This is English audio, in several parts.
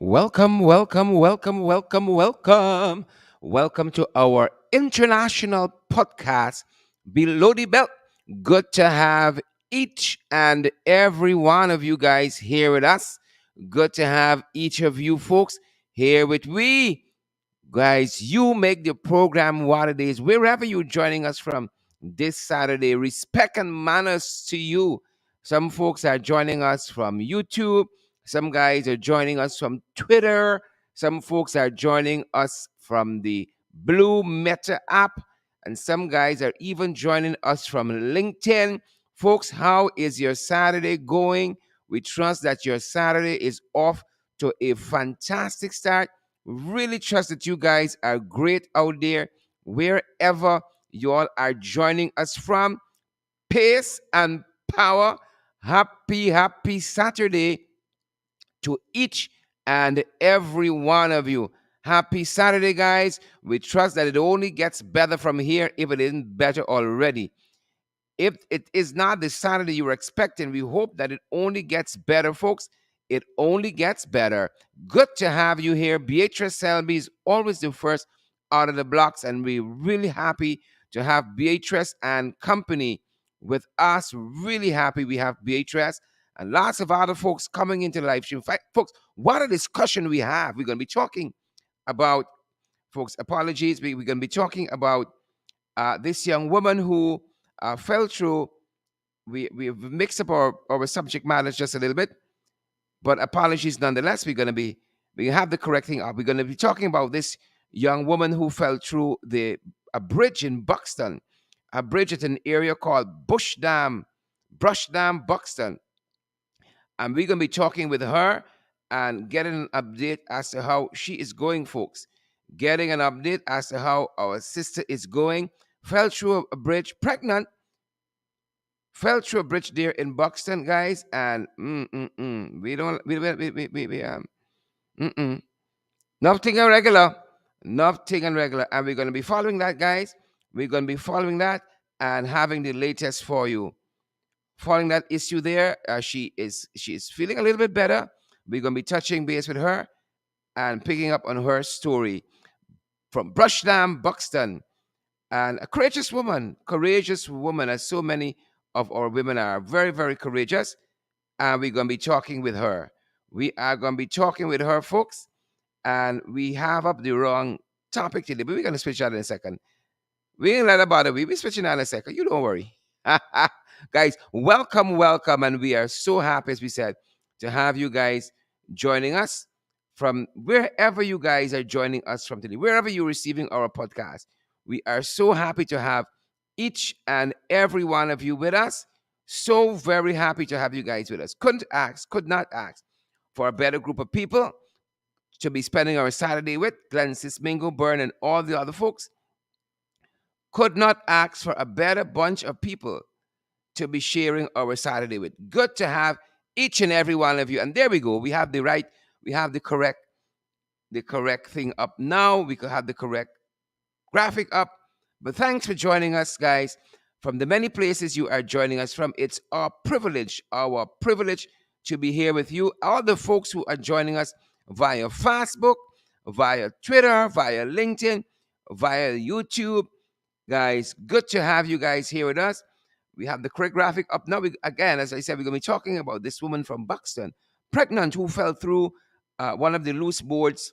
Welcome, welcome, welcome, welcome, welcome. Welcome to our international podcast, Below the Belt. Good to have each and every one of you guys here with us. Good to have each of you folks here with we. Guys, you make the program what it is, wherever you're joining us from this Saturday. Respect and manners to you. Some folks are joining us from YouTube. Some guys are joining us from Twitter. Some folks are joining us from the Blue Meta app. And some guys are even joining us from LinkedIn. Folks, how is your Saturday going? We trust that your Saturday is off to a fantastic start. Really trust that you guys are great out there, wherever you all are joining us from. Pace and power. Happy Saturday to each and every one of you. Happy Saturday, guys. We trust that it only gets better from here if it isn't better already. If it is not the Saturday you were expecting, we hope that it only gets better, folks. It only gets better. Good to have you here. Beatrice Selby is always the first out of the blocks, and we're really happy to have Beatrice and company with us. Really happy we have Beatrice and lots of other folks coming into the live stream. In fact, folks, what a discussion we have. We're going to be talking about, folks, apologies. We're going to be talking about this young woman who fell through. We've mixed up our subject matters just a little bit, but apologies nonetheless. We have the correct thing up. We're going to be talking about this young woman who fell through a bridge in Buxton, a bridge at an area called Brushdam, Buxton, and we're going to be talking with her and getting an update as to how she is going, folks. Getting an update as to how our sister is going. Fell through a bridge, pregnant, fell through a bridge there in Buxton, guys, and we don't, mm-mm. Nothing irregular, nothing irregular, and we're going to be following that, guys. We're going to be following that and having the latest for you. Following that issue there, she is feeling a little bit better. We're going to be touching base with her and picking up on her story from Brushdam, Buxton. And a courageous woman, as so many of our women are very, very courageous. And we're going to be talking with her. We are going to be talking with her, folks. And we have up the wrong topic today, but we're going to switch that in a second. We ain't let about it. We'll be switching that in a second. You don't worry. Guys, welcome, welcome. And we are so happy, as we said, to have you guys joining us from wherever you guys are joining us from today, wherever you're receiving our podcast. We are so happy to have each and every one of you with us. So very happy to have you guys with us. Could not ask for a better group of people to be spending our Saturday with. Glenn Sismingo, Byrne, and all the other folks. Could not ask for a better bunch of people to be sharing our Saturday with. Good to have each and every one of you. And there we go. We have the correct thing up now. We could have the correct graphic up. But thanks for joining us, guys. From the many places you are joining us from, it's our privilege to be here with you. All the folks who are joining us via Facebook, via Twitter, via LinkedIn, via YouTube. Guys, good to have you guys here with us. We have the correct graphic up now. Again, as I said, we're going to be talking about this woman from Buxton, pregnant, who fell through one of the loose boards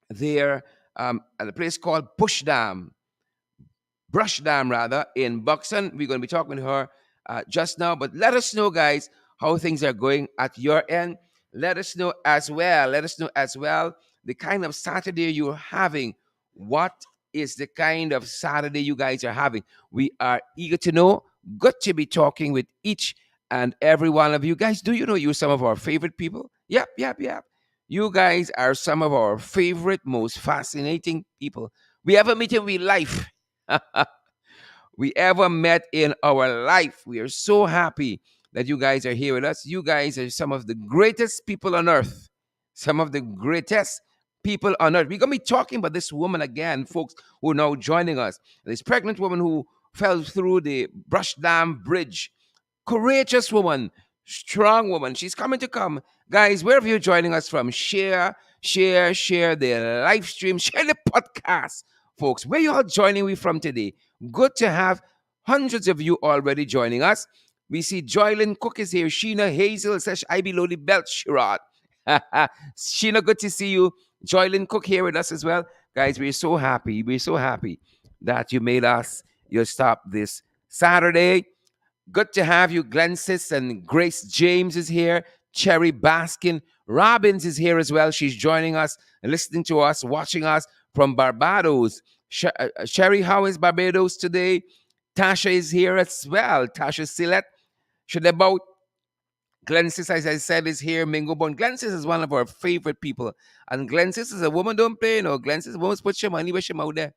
there at a place called Brushdam rather, in Buxton. We're going to be talking to her just now. But let us know, guys, how things are going at your end. Let us know as well. The kind of Saturday you're having. What is the kind of Saturday you guys are having? We are eager to know. Good to be talking with each and every one of you guys. Do you know you're some of our favorite people? Yep. You guys are some of our favorite, most fascinating people we ever meet in real life. We ever met in our life. We are so happy that you guys are here with us. You guys are some of the greatest people on earth. Some of the greatest people on earth. We're going to be talking about this woman again, folks, who are now joining us. This pregnant woman who fell through the Brushdam Bridge. Courageous woman, strong woman. She's coming to come Guys, wherever you're joining us from, share the live stream, share the podcast, folks. Where you all joining me from today? Good to have hundreds of you already joining us. We see Joylyn Cook is here. Sheena Hazel says, I below the belt, Sherrod. Sheena, good to see you. Joylyn Cook here with us as well. Guys, we're so happy. We're so happy that you made us your stop this Saturday. Good to have you. Glensis and Grace James is here. Cherry Baskin Robbins is here as well. She's joining us and listening to us, watching us from Barbados. Sherry, how is Barbados today? Tasha is here as well. Tasha Silet. Should about Glensis, as I said, is here. Mingo Bone. Glensis is one of our favorite people. And Glensis is a woman, don't play, no. Glensis, woman, put your money where your mouth there.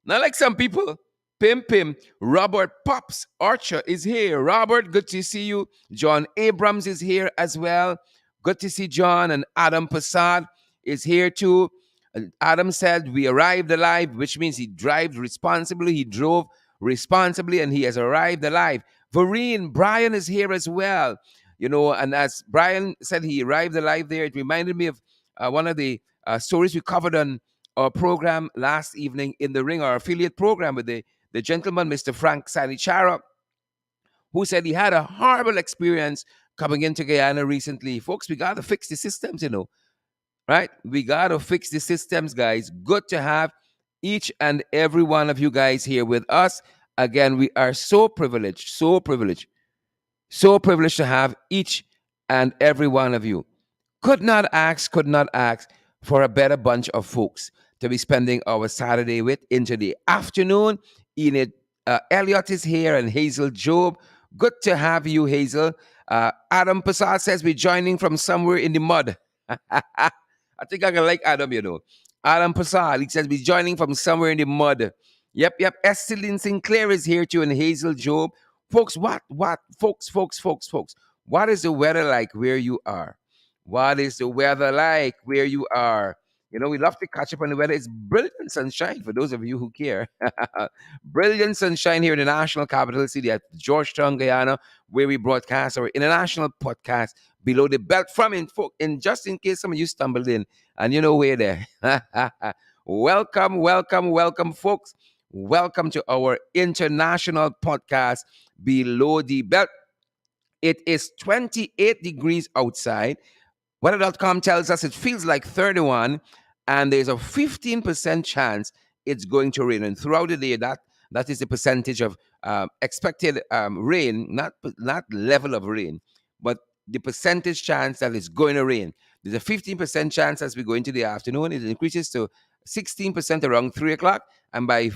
Not like some people. Pim. Robert Pops Archer is here. Robert, good to see you. John Abrams is here as well. Good to see John. And Adam Passad is here too. Adam said, we arrived alive, which means he drove responsibly. He drove responsibly and he has arrived alive. Vereen, Brian is here as well. You know, and as Brian said, he arrived alive there. It reminded me of one of the stories we covered on our program last evening in the ring, our affiliate program with the gentleman, Mr. Frank Sanichara, who said he had a horrible experience coming into Guyana recently. Folks, we got to fix the systems, you know, right? We got to fix the systems, guys. Good to have each and every one of you guys here with us. Again, we are so privileged, so privileged to have each and every one of you. Could not ask for a better bunch of folks to be spending our Saturday with into the afternoon. Enid Elliott is here and Hazel Job. Good to have you, Hazel. Adam Passad says we're joining from somewhere in the mud. I think I can like Adam, you know. Adam Passad, he says we're joining from somewhere in the mud. Yep. Estelyn Sinclair is here too and Hazel Job. Folks, folks. What is the weather like where you are? What is the weather like where you are? You know, we love to catch up on the weather. It's brilliant sunshine for those of you who care. Brilliant sunshine here in the national capital city at Georgetown, Guyana, where we broadcast our international podcast below the belt from in just in case some of you stumbled in and you know where there. Welcome, folks. Welcome to our international podcast below the belt. It is 28 degrees outside. Weather.com tells us it feels like 31, and there's a 15% chance it's going to rain. And throughout the day, that is the percentage of expected rain, not level of rain, but the percentage chance that it's going to rain. There's a 15% chance as we go into the afternoon. It increases to 16% around 3 o'clock, and by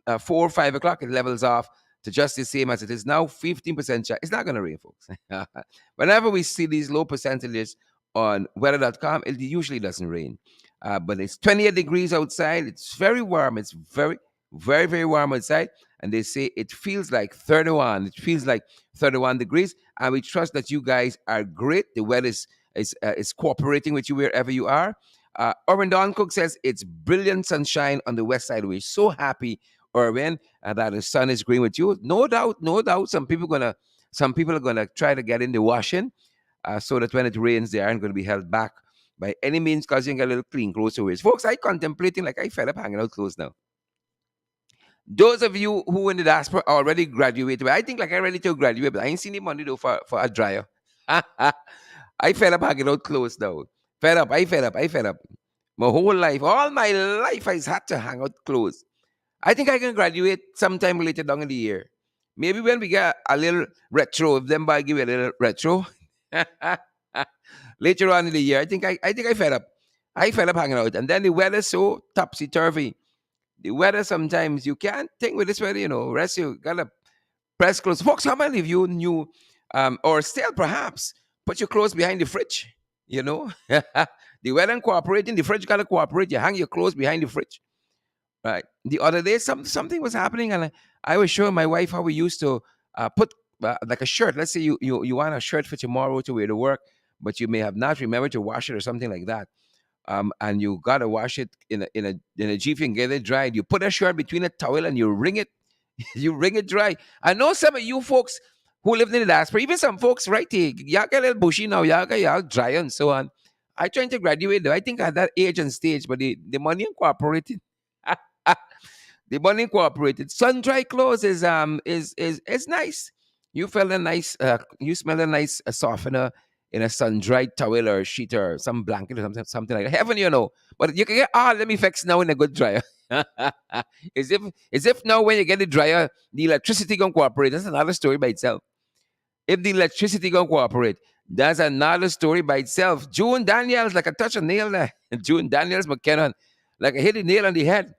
4 or 5 o'clock, it levels off to just the same as it is now, 15% chance. It's not going to rain, folks. Whenever we see these low percentages on weather.com, it usually doesn't rain. But it's 28 degrees outside. It's very warm. It's very warm outside. And they say it feels like 31. It feels like 31 degrees. And we trust that you guys are great. The weather is cooperating with you wherever you are. Orvin Don Cook says it's brilliant sunshine on the west side. We're so happy, Orvin, that the sun is green with you. No doubt. Some people are gonna try to get in the washing. So that when it rains, they aren't going to be held back by any means, causing a little clean clothes to wear. Folks, I contemplating like I fed up hanging out clothes now. Those of you who in the diaspora already graduated, I think like I'm ready to graduate, but I ain't seen the money though for a dryer. I fed up hanging out clothes now. I fed up. My whole life, all my life, I had to hang out clothes. I think I can graduate sometime later down in the year. Maybe when we get a little retro, if them by give you a little retro. Later on in the year, I think I fed up. I fed up hanging out. And then the weather's so topsy turvy. The weather sometimes you can't think with this weather, you know. Rest you gotta press clothes. Folks, how many of you knew or still perhaps put your clothes behind the fridge? You know? The weather ain't cooperating, the fridge gotta cooperate. You hang your clothes behind the fridge. Right. The other day, something was happening, and I was showing my wife how we used to put like a shirt. Let's say you want a shirt for tomorrow to wear to work, but you may have not remembered to wash it or something like that. And you gotta wash it in a jiffy and get it dried. You put a shirt between a towel and you wring it, you wring it dry. I know some of you folks who lived in the diaspora, even some folks, right? Y'all get a little bushy now, y'all dry and so on. I trying to graduate though. I think at that age and stage, but the money incorporated. The money incorporated. Sun dry clothes is nice. You felt a nice you smell a nice softener in a sun dried towel or sheet or some blanket or something like that. Heaven, you know. But you can get let me fix now in a good dryer. As if now when you get the dryer, the electricity gonna cooperate. That's another story by itself. If the electricity gonna cooperate, that's another story by itself. June Daniels, like a touch a nail there. June Daniels McKinnon, like a hit a nail on the head.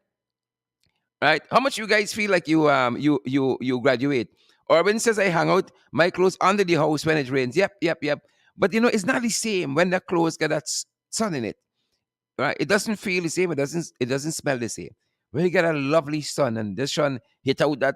Right? How much you guys feel like you graduate? Orban says I hang out my clothes under the house when it rains. Yep, yep, yep. But you know, it's not the same when the clothes got that sun in it. Right? It doesn't feel the same. It doesn't smell the same. When you get a lovely sun and the sun hit out that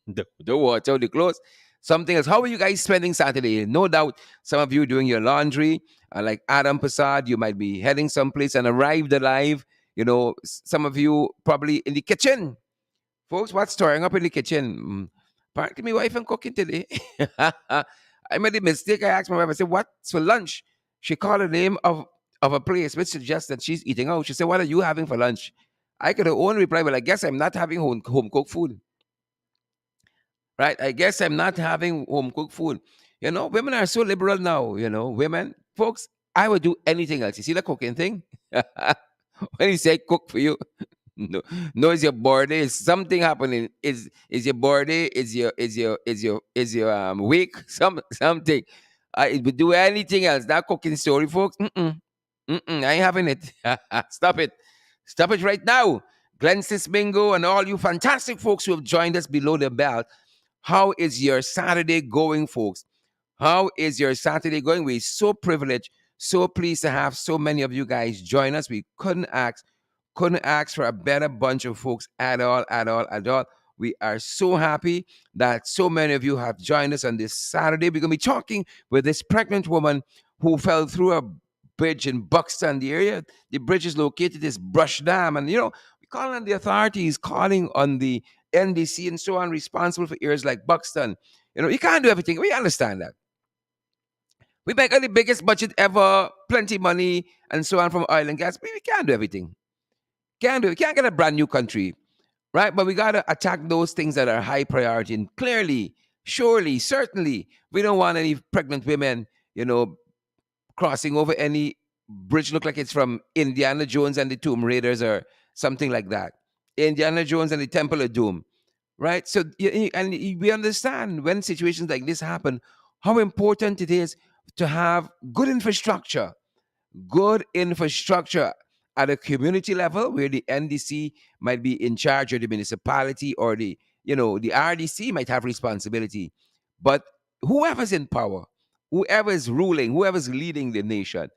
the water, the clothes, something else. How are you guys spending Saturday? No doubt some of you doing your laundry, like Adam Prasad, you might be heading someplace and arrived alive. You know, some of you probably in the kitchen. Folks, what's stirring up in the kitchen? Apparently, my wife and cooking today. I made a mistake. I asked my wife, I said, what's for lunch? She called the name of a place, which suggests that she's eating out. She said, what are you having for lunch? I could have only replied, well, I guess I'm not having home cooked food. Right? I guess I'm not having home cooked food. You know, women are so liberal now. You know, women, folks, I would do anything else. You see the cooking thing? When you say cook for you, no, no, is your birthday? Is something happening? Is your birthday? Is your week? Something. I would do anything else. That cooking story, folks. I ain't having it. Stop it. Stop it right now. Glenn Sismingo and all you fantastic folks who have joined us below the belt. How is your Saturday going, folks? How is your Saturday going? We're so privileged, so pleased to have so many of you guys join us. We couldn't ask for a better bunch of folks at all, at all, at all. We are so happy that so many of you have joined us on this Saturday. We're going to be talking with this pregnant woman who fell through a bridge in Buxton, the area. The bridge is located is Brushdam. And, you know, we call on the authorities, calling on the NDC and so on, responsible for areas like Buxton. You know, you can't do everything. We understand that. We make the biggest budget ever, plenty money, and so on from oil and gas. We can't do everything. Can't do it. Can't get a brand new country, right? But we gotta attack those things that are high priority. And clearly, surely, certainly, we don't want any pregnant women, you know, crossing over any bridge. Look like it's from Indiana Jones and the Tomb Raiders or something like that. Indiana Jones and the Temple of Doom, right? So, we understand when situations like this happen, how important it is to have good infrastructure at a community level where the NDC might be in charge, or the municipality, or the RDC might have responsibility. But whoever's in power, whoever is ruling, whoever's leading the nation,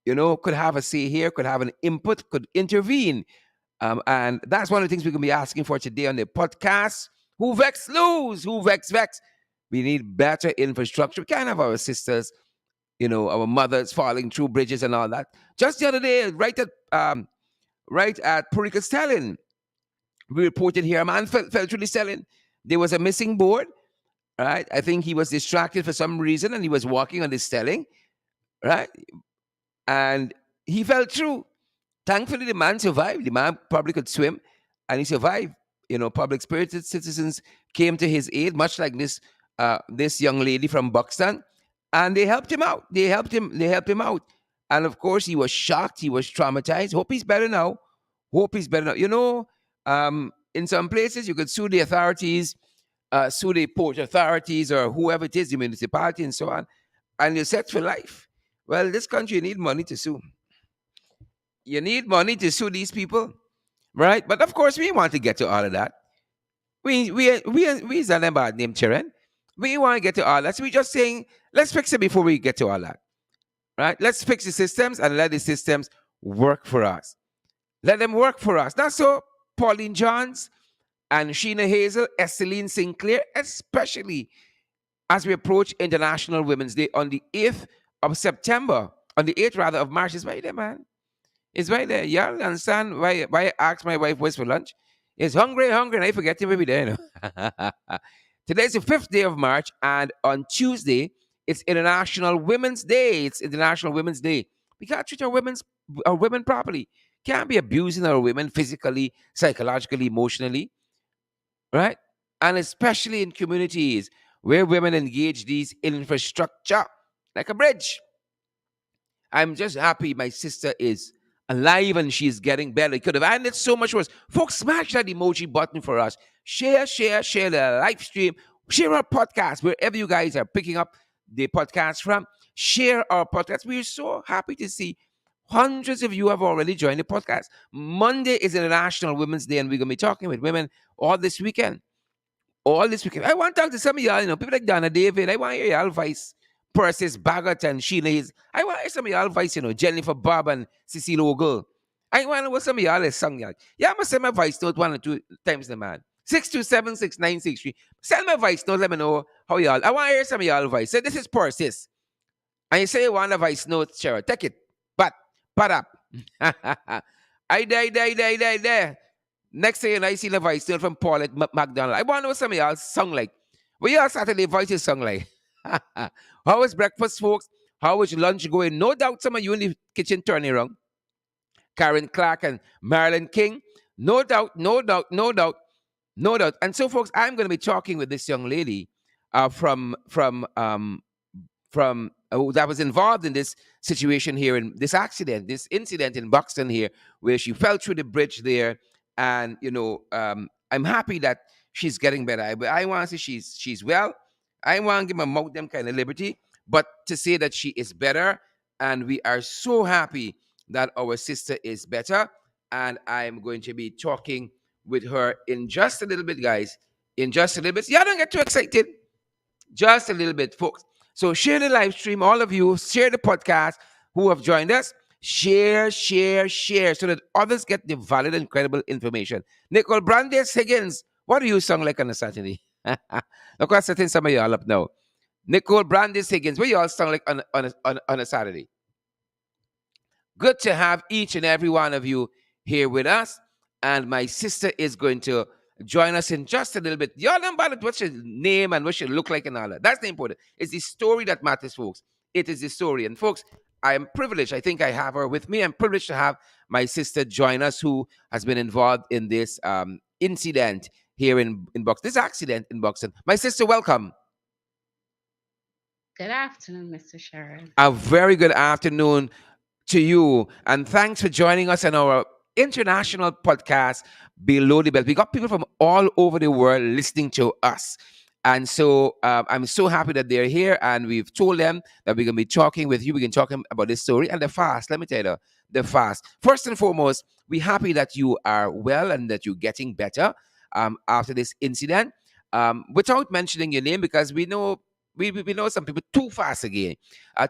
could have a say here, could have an input, could intervene. And that's one of the things we're going to be asking for today on the podcast. Who vex lose? Who vex? We need better infrastructure. We can't have our sisters, our mothers falling through bridges and all that. Just the other day, right at Purica Stelling, we reported here a man fell through the Stelling. There was a missing board, right? I think he was distracted for some reason and he was walking on the Stelling, right? And he fell through. Thankfully, the man survived. The man probably could swim and he survived. Public spirited citizens came to his aid, much like this young lady from Buxton, and they helped him out. They helped him out. And of course, he was shocked. He was traumatized. Hope he's better now. In some places, you could sue the authorities, sue the port authorities or whoever it is, the municipality and so on, and you're set for life. Well, this country, you need money to sue. You need money to sue these people, right? But of course, we want to get to all of that. We is an bad name, children. We want to get to all that. So we're just saying, let's fix it before we get to all that. Right? Let's fix the systems and let the systems work for us. Let them work for us. That's so Pauline Johns and Sheena Hazel, Esteline Sinclair, especially as we approach International Women's Day on the 8th of September, on the 8th rather of March. It's right there, man. It's right there. Y'all understand why I asked my wife what's for lunch? It's hungry, and I forget to be there. Today's the 5th day of March, and on Tuesday, it's International Women's Day. It's International Women's Day. We gotta treat our women properly. Can't be abusing our women physically, psychologically, emotionally, right? And especially in communities where women engage these infrastructure, like a bridge. I'm just happy my sister is alive and she's getting better. It could have ended so much worse. Folks, smash that emoji button for us. Share the live stream. Share our podcast wherever you guys are picking up the podcast from. Share our podcast. We're so happy to see hundreds of you have already joined the podcast. Monday is International Women's Day, and we're going to be talking with women all this weekend. All this weekend. I want to talk to some of y'all, people like Donna David. I want to hear y'all voice. Persis Baggett and Sheila Hayes. I want to hear some of y'all voice, Jennifer Bob and Cecile Ogle. I want to know what some of y'all is sung, y'all. Yeah, I'm going to send my voice note 1 or 2 times the man. 6276963. Send my voice note, let me know how y'all. I want to hear some of y'all voice. Say, this is Persis. And you say you want a voice note, Cheryl. Take it. But up. I die. Next thing I see the voice still from Paul at McDonald. I want to know what some of y'all song like. What y'all Saturday voices song like? How was breakfast, folks? How was your lunch going? No doubt some of you in the kitchen turning around. Karen Clark and Marilyn King. No doubt, no doubt, no doubt, no doubt. And so, folks, I'm going to be talking with this young lady from that was involved in this situation here in this incident in Buxton here, where she fell through the bridge there, and I'm happy that she's getting better. I want to say she's well. I want to give my mouth them kind of liberty, but to say that she is better, and we are so happy that our sister is better, and I'm going to be talking with her in just a little bit, guys. In just a little bit. Yeah, don't get too excited. Just a little bit, folks. So share the live stream, all of you, share the podcast who have joined us. Share, so that others get the valid and credible information. Nicole Brandes Higgins, what do you sound like on a Saturday? Look, I'm setting some of y'all up now. Nicole Brandes Higgins, what you all sound like on a Saturday? Good to have each and every one of you here with us. And my sister is going to join us in just a little bit. Y'all don't bother what your name and what you look like and all that. That's the important. It's the story that matters, folks. It is the story. And folks, I am privileged. I think I have her with me. I'm privileged to have my sister join us, who has been involved in this incident here in Buxton. This accident in Buxton. My sister, welcome. Good afternoon, Mr. Sharon. A very good afternoon to you. And thanks for joining us on our international podcast, Below the Belt. We got people from all over the world listening to us. And so I'm so happy that they're here. And we've told them that we're going to be talking with you. We can talk about this story and the fast. Let me tell you, the fast. First and foremost, we're happy that you are well and that you're getting better after this incident. Without mentioning your name, because we know we know some people too fast again.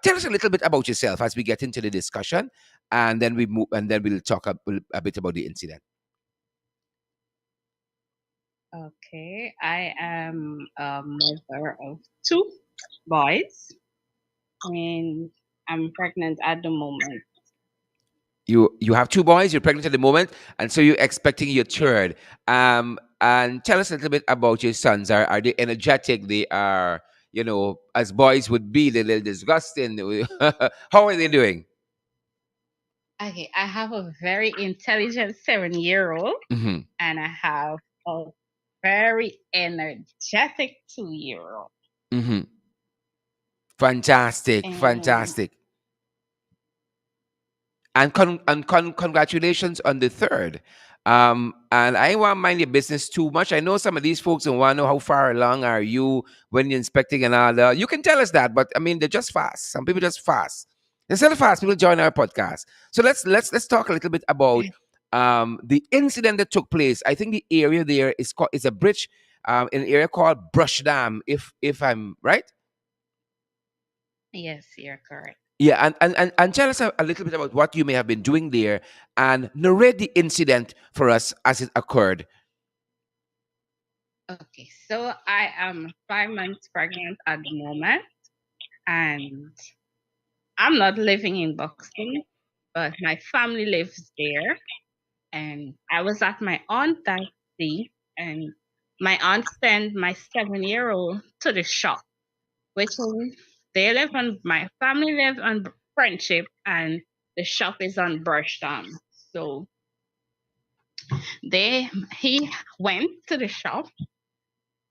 Tell us a little bit about yourself as we get into the discussion, and then we move, and then we'll talk a bit about the incident. Okay, I am a mother of two boys, and I'm pregnant at the moment. You have two boys. You're pregnant at the moment, and so you're expecting your third. And tell us a little bit about your sons. Are they energetic? They are, as boys would be, they're a little disgusting. How are they doing? Okay, I have a very intelligent 7 year old, Hmm. and I have a very energetic 2 year old. Hmm. Fantastic, And fantastic. And congratulations on the third. And I won't mind your business too much. I know some of these folks don't want to know how far along are you when you're inspecting and all that. You can tell us that, but I mean they're just fast. Some people just fast. Instead of fast, people join our podcast. So let's talk a little bit about the incident that took place. I think the area there is a bridge in an area called Brushdam, if I'm right. yes, you're correct. Yeah, and tell us a little bit about what you may have been doing there and narrate the incident for us as it occurred. Okay, so I am 5 months pregnant at the moment, and I'm not living in Buxton, but my family lives there. And I was at my aunt that day, and my aunt sent my 7-year-old to the shop, which is, they live on, my family lives on Friendship, and the shop is on Brushdam. So he went to the shop,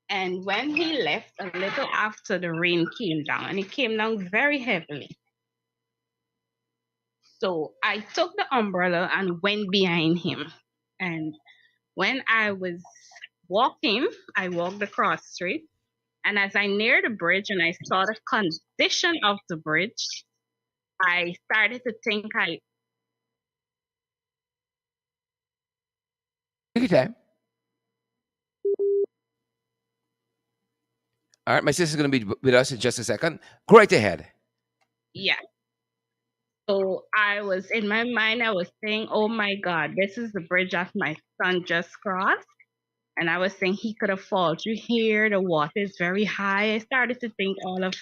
and when he left a little after, the rain came down, and it came down very heavily. So I took the umbrella and went behind him. And when I was walking, I walked across the street. And as I neared the bridge and I saw the condition of the bridge, I started to think I, Take your time. All right, my sister's going to be with us in just a second. Go right ahead. yeah. So I was in my mind, I was saying, oh my God, this is the bridge that my son just crossed. And I was saying he could have fallen through here. The water is very high. I started to think all of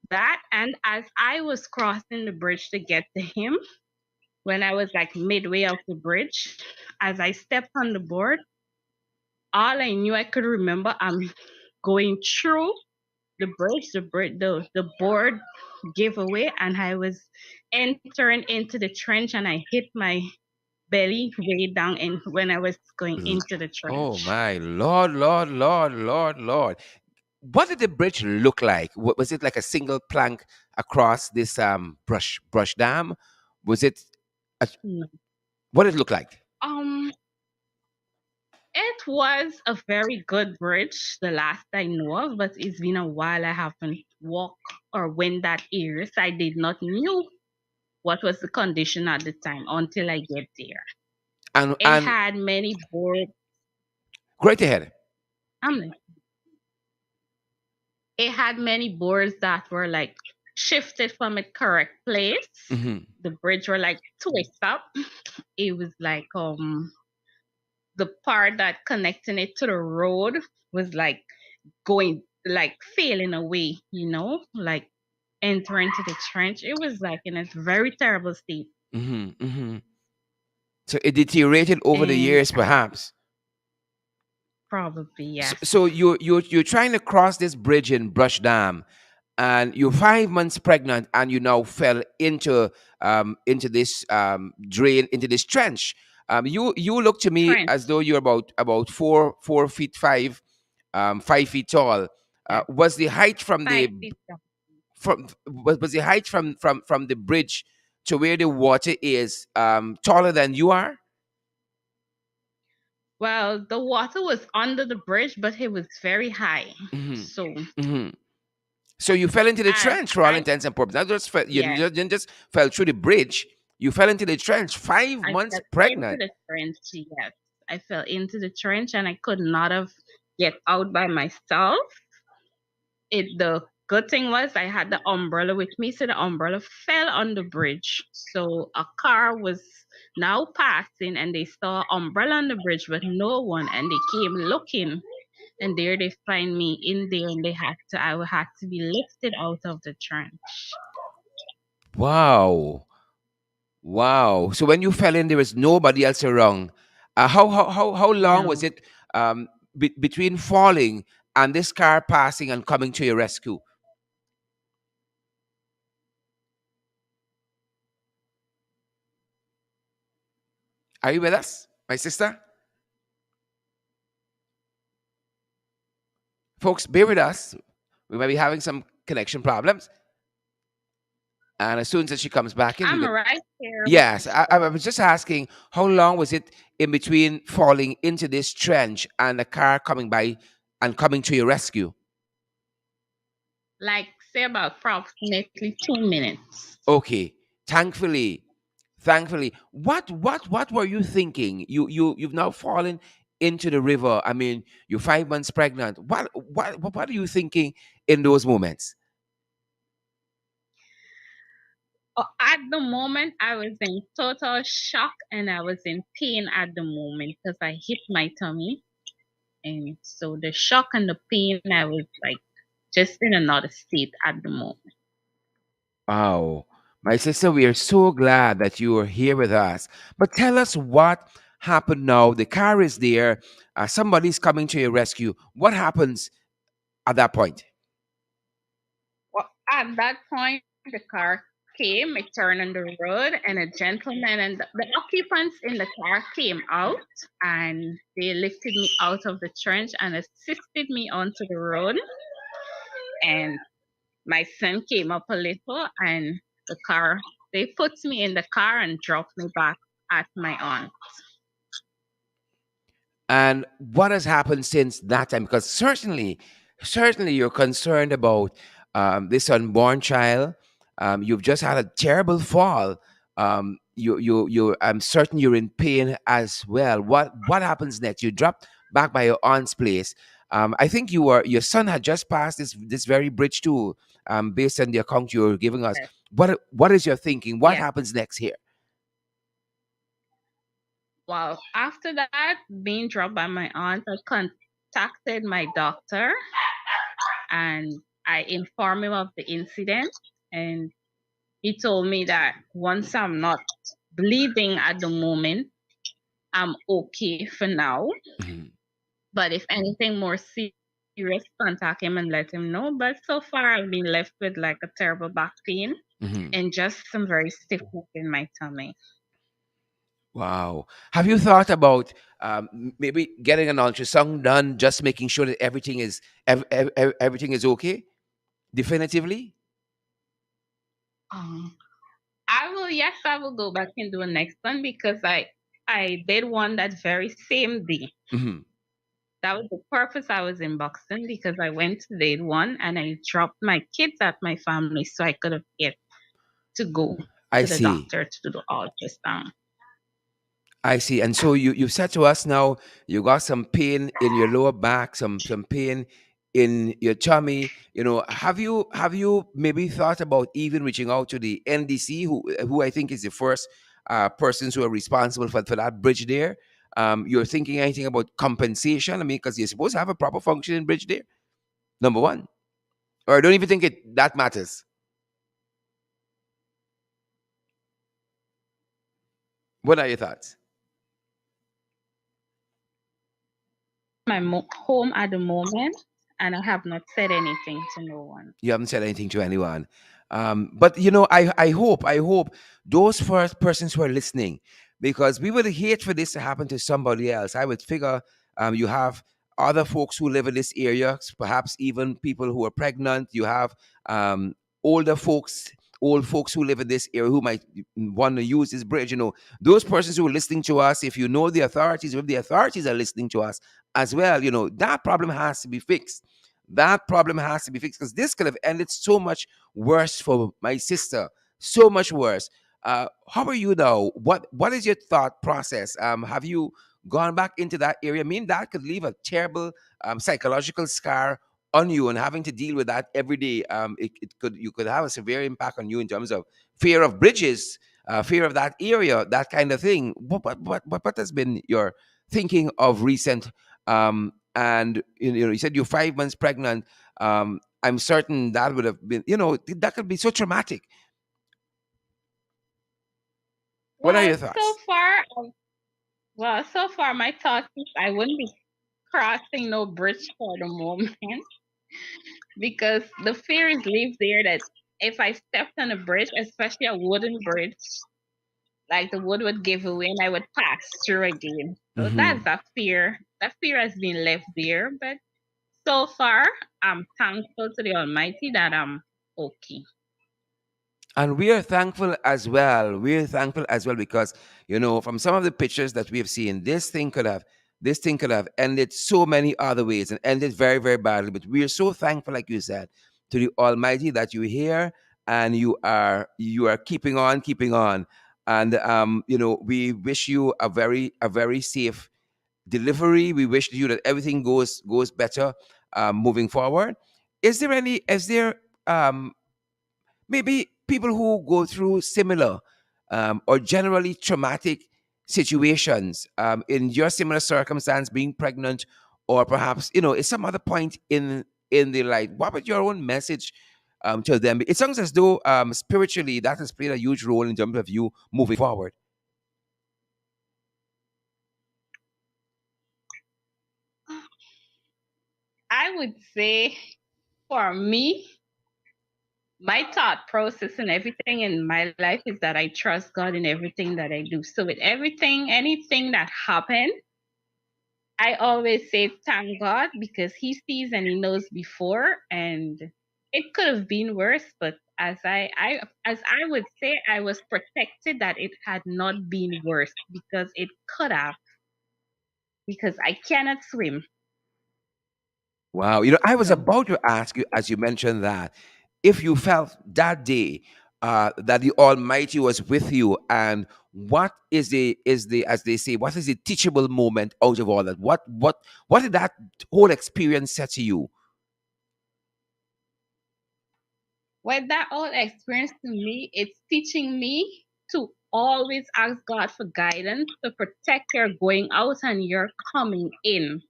that. And as I was crossing the bridge to get to him, when I was like midway of the bridge, as I stepped on the board, all I knew I could remember, I'm going through the board gave away, and I was entering into the trench, and I hit my belly way down in when I was going L- into the Oh trench. my Lord, Lord, Lord, Lord, Lord. What did the bridge look like? Was it like a single plank across this brush dam? Was it a, No. what did it look like? Um, it was a very good bridge, the last I know of, but it's been a while I haven't walked or went that area, so I did not knew what was the condition at the time until I get there. It And had many boards. great ahead. Um, it had many boards that were like shifted from a correct place. Hmm. The bridge were like twist up. It was like the part that connecting it to the road was like going like failing away, like entering to the trench. It was like in a very terrible state. Hmm. Hmm. So it deteriorated over the And years, perhaps. probably So, yes. so you're trying to cross this bridge in Brush Dam, and you're 5 months pregnant, and you now fell into this drain, into this trench. You look to me Trench. as though you're about 4 feet 5, 5 feet tall. Yes. Was the height from the 5 feet down. was the height from the bridge to where the water is taller than you are? Well, the water was under the bridge, but it was very high. Hmm. So Hmm. So you fell into the as trench for all I intents and purposes. Not just you yes, didn't just fell through the bridge. You fell into the trench. Five I months fell into pregnant. the trench. Yes, I fell into the trench, and I could not have get out by myself. The good thing was I had the umbrella with me, so the umbrella fell on the bridge. So a car was now passing, and they saw umbrella on the bridge, but no one, and they came looking, and there they find me in there, and I had to be lifted out of the trench. Wow, wow. So when you fell in, there was nobody else around. How long was No, it between falling and this car passing and coming to your rescue? Are you with us, my sister? Folks, bear with us. We might be having some connection problems, and as soon as she comes back in, we I'm can. right here. Yes, I was just asking how long was it in between falling into this trench and a car coming by and coming to your rescue? Like say about approximately 2 minutes. Okay, thankfully, thankfully, what were you thinking? You've now fallen into the river. I mean, you're 5 months pregnant. What are you thinking in those moments? At the moment, I was in total shock, and I was in pain at the moment because I hit my tummy. And so the shock and the pain, I was like just in another state at the moment. Wow, my sister, we are so glad that you are here with us. But tell us what happened now? The car is there. Somebody's coming to your rescue. What happens at that point? Well, at that point, the car came, it turned on the road, and a gentleman and the occupants in the car came out and they lifted me out of the trench and assisted me onto the road. And my son came up a little and the car, they put me in the car and dropped me back at my aunt. And what has happened since that time? Because certainly you're concerned about this unborn child. You've just had a terrible fall. I'm certain you're in pain as well. What happens next? You dropped back by your aunt's place. I think your son had just passed this very bridge too. Based on the account you're giving us, Yes. what is your thinking? What Yes. happens next here? Well, after that, being dropped by my aunt, I contacted my doctor and I informed him of the incident. And he told me that once I'm not bleeding at the moment, I'm okay for now. Mhm. But if anything more serious, contact him and let him know. But so far, I've been left with like a terrible back pain Mhm. and just some very stiffness in my tummy. Wow. Have you thought about maybe getting an ultrasound done, just making sure that everything is okay, definitively? Um, I will, yes, I will go back and do a next one because I did one that very same day. Hmm. That was the purpose I was in Buxton because I went to date one and I dropped my kids at my family so I could have get to go I to the see. doctor to do the ultrasound. I see. And so you said to us now you got some pain in your lower back, some pain in your tummy. Have you maybe thought about even reaching out to the NDC, who I think is the first persons who are responsible for that bridge there? You're thinking anything about compensation? I mean, because you're supposed to have a proper functioning bridge there. Number one, or I don't even think it that matters. What are your thoughts? Home at the moment and I have not said anything to no one. You haven't said anything to anyone. But I hope those first persons who are listening, because we would hate for this to happen to somebody else. I would figure you have other folks who live in this area, perhaps even people who are pregnant. You have um, older folks, old folks who live in this area who might want to use this bridge. Those persons who are listening to us, if you know the authorities, if the authorities are listening to us as well, that problem has to be fixed. That problem has to be fixed because this could have ended so much worse for my sister, so much worse. How are you now? What is your thought process? Have you gone back into that area? I mean, that could leave a terrible psychological scar on you, and having to deal with that every day. You could have a severe impact on you in terms of fear of bridges, fear of that area, that kind of thing. What has been your thinking of recent? And you said you're 5 months pregnant. I'm certain that would have been, that could be so traumatic. What are Well, your so thoughts? far, so far my thoughts is I wouldn't be crossing no bridge for the moment because the fear is live there that if I stepped on a bridge, especially a wooden bridge, like the wood would give away and I would pass through again. So Hmm. that's a fear. That fear has been left there. But so far, I'm thankful to the Almighty that I'm okay. And we are thankful as well. We're thankful as well because from some of the pictures that we have seen, this thing could have ended so many other ways and ended very, very badly. But we are so thankful, like you said, to the Almighty that you're here and you are keeping on. And we wish you a very safe delivery. We wish you that everything goes better moving forward. Is there maybe people who go through similar or generally traumatic situations in your similar circumstance, being pregnant, or perhaps at some other point in their life? What would your own message to them be? It sounds as though spiritually that has played a huge role in terms of you moving forward. I would say for me, my thought process and everything in my life is that I trust God in everything that I do. So with everything, anything that happened, I always say thank God because He sees and He knows before, and it could have been worse. But as I would say, I was protected that it had not been worse because it could have, because I cannot swim. Wow. I was So about to ask you, as you mentioned that, if you felt that day that the Almighty was with you, and what is the, as they say, what is the teachable moment out of all that? What did that whole experience say to you? with that all experience to me, it's teaching me to always ask God for guidance to protect your going out and your coming in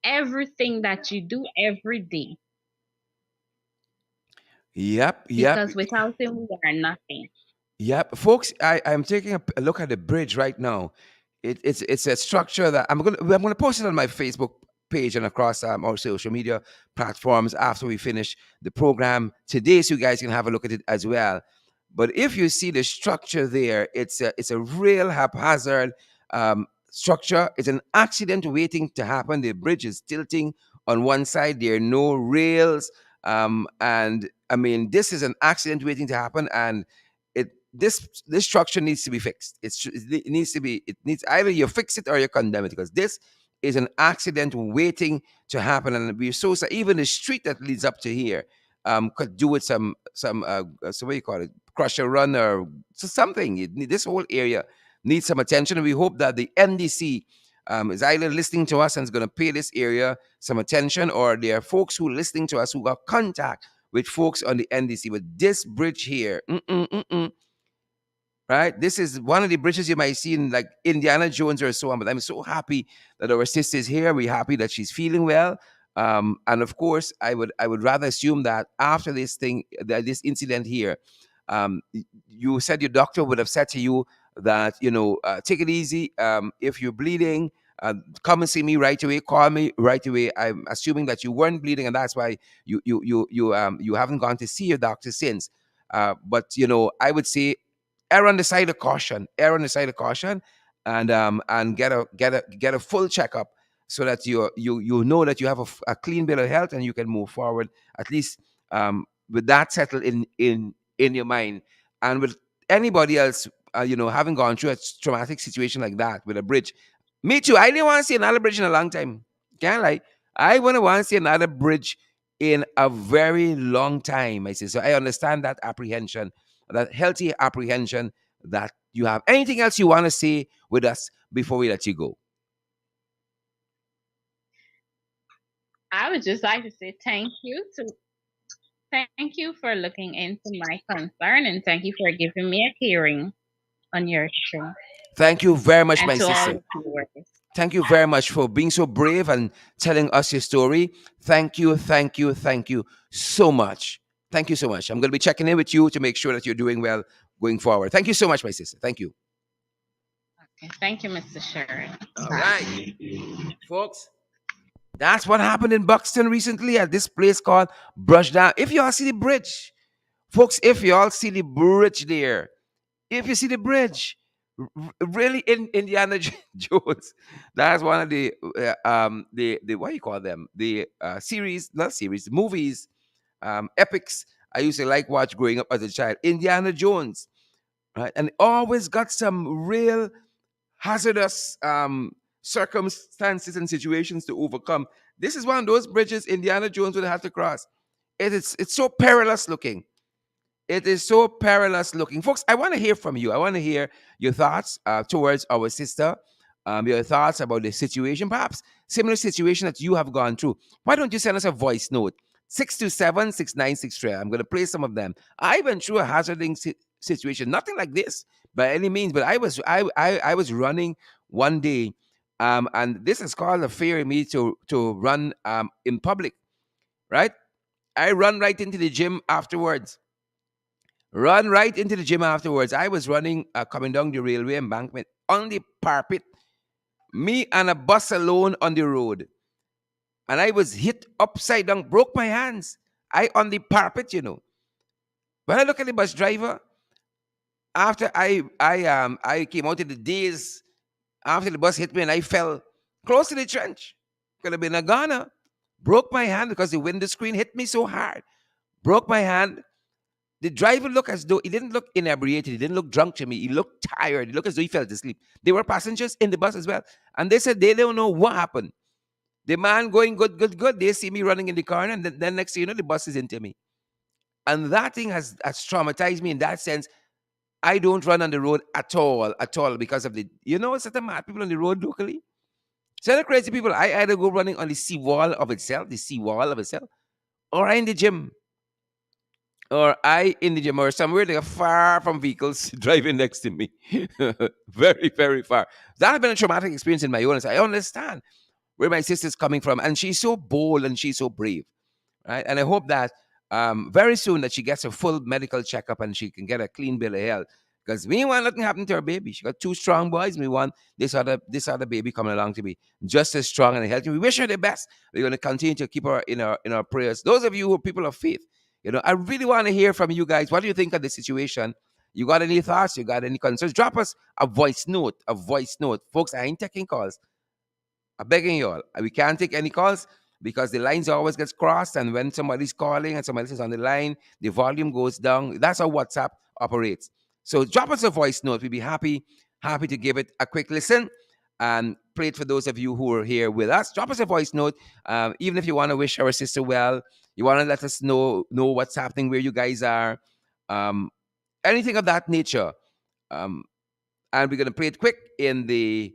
everything that you do every day. Yep, yep. Because without Him, we are nothing. Yep, folks, I'm taking a look at the bridge right now. It's a structure that I'm gonna post it on my Facebook page and across our social media platforms after we finish the program today, so you guys can have a look at it as well. But if you see the structure there, it's a real haphazard structure. It's an accident waiting to happen. The bridge is tilting on one side. There are no rails, and I mean this is an accident waiting to happen, and this structure needs to be fixed. It needs to be. It needs either you fix it or you condemn it, because this is an accident waiting to happen. And we're so sad. Even the street that leads up to here could do with so what do you call it, crusher run or something. This whole area needs some attention, and we hope that the NDC is either listening to us and is going to pay this area some attention, or there are folks who are listening to us who got contact with folks on the NDC. With this bridge here, right? This is one of the bridges you might see in like Indiana Jones or so on. But I'm so happy that our sister is here. We're happy that she's feeling well. And of course, I would rather assume that after this thing, this incident here, you said your doctor would have said to you that take it easy. If you're bleeding, come and see me right away. Call me right away. I'm assuming that you weren't bleeding, and that's why you haven't gone to see your doctor since. But I would say err on the side of caution. Err on the side of caution, and get a full checkup so that you know that you have a clean bill of health and you can move forward at least with that settled in your mind. And with anybody else, having gone through a traumatic situation like that with a bridge, me too. I didn't want to see another bridge in a long time. Can't lie. I want to see another bridge in a very long time. I say so. I understand that apprehension, that healthy apprehension that you have. Anything else you want to say with us before we let you go? I would just like to say thank you for looking into my concern, and thank you for giving me a hearing on your show, Thank you very much, and my to all sister. the viewers. Thank you very much for being so brave and telling us your story. Thank you, thank you, thank you so much. Thank you so much. I'm going to be checking in with you to make sure that you're doing well going forward. Thank you so much, my sister. Thank you. Okay, thank you, Mr. Sharon. All right, Bye. folks. That's what happened in Buxton recently at this place called Brushdam. If you all see the bridge, folks, if you all see the bridge there, if you see the bridge, really in Indiana Jones, that's one of the what do you call them? The series, not series, movies, epics. I used to like watch growing up as a child. Indiana Jones, right? And always got some real hazardous circumstances and situations to overcome. This is one of those bridges Indiana Jones would have to cross. It's so perilous looking. It is so perilous looking. Folks, I want to hear from you. I want to hear your thoughts towards our sister, your thoughts about the situation, perhaps similar situation that you have gone through. Why don't you send us a voice note? 627-6963. I'm going to play some of them. I went through a hazarding situation, nothing like this by any means, but I was running one day, and this is called a fear in me to run in public, right? I run right into the gym afterwards. Run right into the gym afterwards. I was running, coming down the railway embankment on the parapet, me and a bus alone on the road. and I was hit upside down, broke my hands. I on the parapet, you know. When I look at the bus driver, after I came out of the daze after the bus hit me and I fell close to the trench. Could have been a goner. Broke my hand because the window screen hit me so hard. Broke my hand. The driver looked as though he didn't look inebriated. He didn't look drunk to me. He looked tired. He looked as though he fell asleep. There were passengers in the bus as well. And they said they don't know what happened. The man going good, good, good. They see me running in the car, and then next thing you know, the bus is into me. And that thing has traumatized me in that sense. I don't run on the road at all, because of the, certain mad people on the road locally. Certain crazy people, I either go running on the sea wall of itself, or I in the gym, or somewhere like far from vehicles driving next to me. Very, very far. That has been a traumatic experience in my own. So I understand where my sister's coming from. And she's so bold and she's so brave, right? And I hope that very soon that she gets a full medical checkup and she can get a clean bill of health. Because we want nothing happen to her baby. She got two strong boys. We want this other baby coming along to be just as strong and healthy. We wish her the best. We're going to continue to keep her in our prayers. Those of you who are people of faith, I really want to hear from you guys. What do you think of the situation? You got any thoughts? You got any concerns? Drop us a voice note. A voice note, folks. I ain't taking calls. I'm begging you all. We can't take any calls because the lines always gets crossed, and when somebody's calling and somebody else is on the line, the volume goes down. That's how WhatsApp operates. So drop us a voice note. We'd be happy to give it a quick listen and play it for those of you who are here with us. Drop us a voice note, even if you want to wish our sister well. You want to let us know what's happening, where you guys are, um, anything of that nature. Um, and we're gonna play it quick in the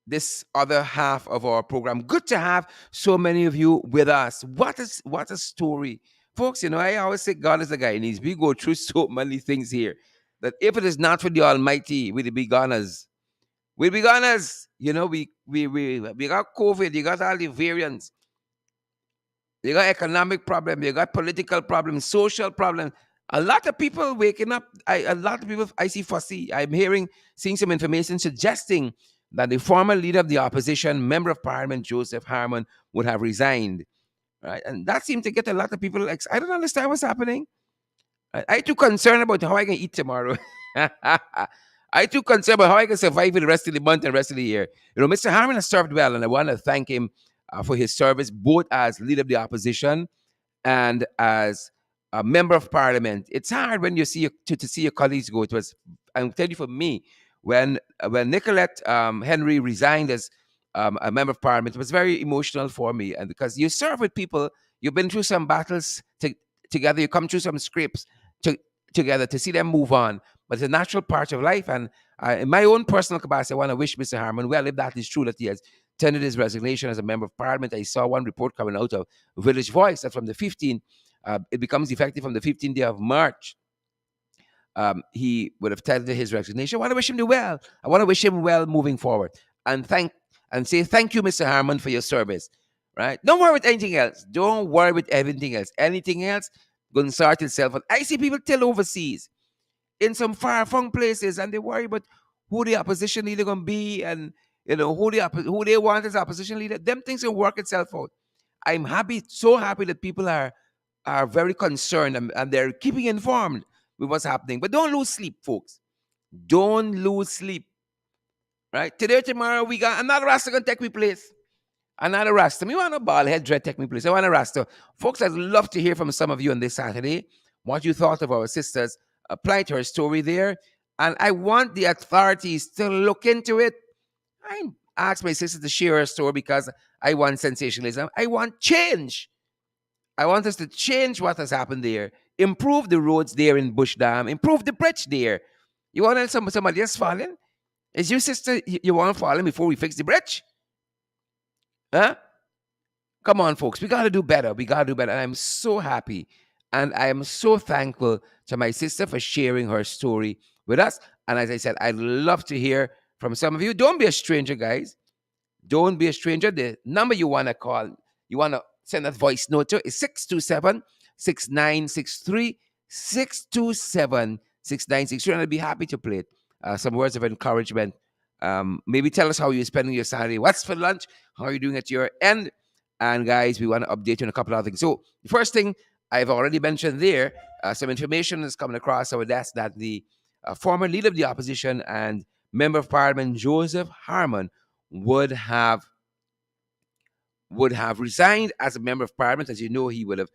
this other half of our program. Good to have so many of you with us. What a story, folks. I always say God is a guy, and we go through so many things here that if it is not for the Almighty, we'd be goners. We'd be goners. We got COVID. You got all the variants. You got economic problem. You got political problems, social problems. A lot of people waking up. A lot of people I see fussy. Seeing some information suggesting that the former leader of the opposition, member of parliament, Joseph Harmon, would have resigned. Right. And that seemed to get a lot of people. I don't understand what's happening. I too concerned about how I can eat tomorrow. I too concerned about how I can survive for the rest of the month and rest of the year. Mr. Harmon has served well, and I want to thank him for his service, both as leader of the opposition and as a member of parliament. It's hard when you to see your colleagues go. It was, I'm telling you, for me, when Nicolette Henry resigned as a member of parliament, it was very emotional for me, and because you serve with people, you've been through some battles together, you come through some scrapes to, together to see them move on. But it's a natural part of life, and in my own personal capacity, I want to wish Mr. Harmon well, if that is true that he has tendered his resignation as a member of parliament. I saw one report coming out of Village Voice that from the 15th, it becomes effective from the 15th day of March. He would have tendered his resignation. I want to wish him the well. I want to wish him well moving forward, and say thank you, Mr. Harmon, for your service. Right? Don't worry with anything else. Don't worry with everything else. Anything else going to sort itself out. I see people till overseas in some far flung places, and they worry about who the opposition leader going to be, and who they want as opposition leader. Them things will work itself out. I'm happy, so happy that people are very concerned, and they're keeping informed with what's happening. But don't lose sleep, folks. Don't lose sleep. Right? Today, tomorrow, we got another Rasta gonna take me place. Another Rasta. Me want a bald head dread take me place. I want a Rasta. Folks, I'd love to hear from some of you on this Saturday what you thought of our sisters. Apply to her story there. And I want the authorities to look into it. I asked my sister to share her story because I want sensationalism. I want change. I want us to change what has happened there, improve the roads there in Bushdam, improve the bridge there. You want somebody else falling? Is your sister, you want falling before we fix the bridge? Huh? Come on, folks. We got to do better. We got to do better. And I'm so happy. And I am so thankful to my sister for sharing her story with us. And as I said, I'd love to hear from some of you. Don't be a stranger, guys. Don't be a stranger. The number you want to call, you want to send that voice note to is 627-6963, 627-6963. And I'd be happy to play it. Some words of encouragement. Maybe tell us how you're spending your Saturday. What's for lunch? How are you doing at your end? And guys, we want to update you on a couple of things. So the first thing I've already mentioned there, some information is coming across our desk that the former leader of the opposition and member of parliament Joseph Harmon would have would have resigned as a member of parliament. As you know, he would have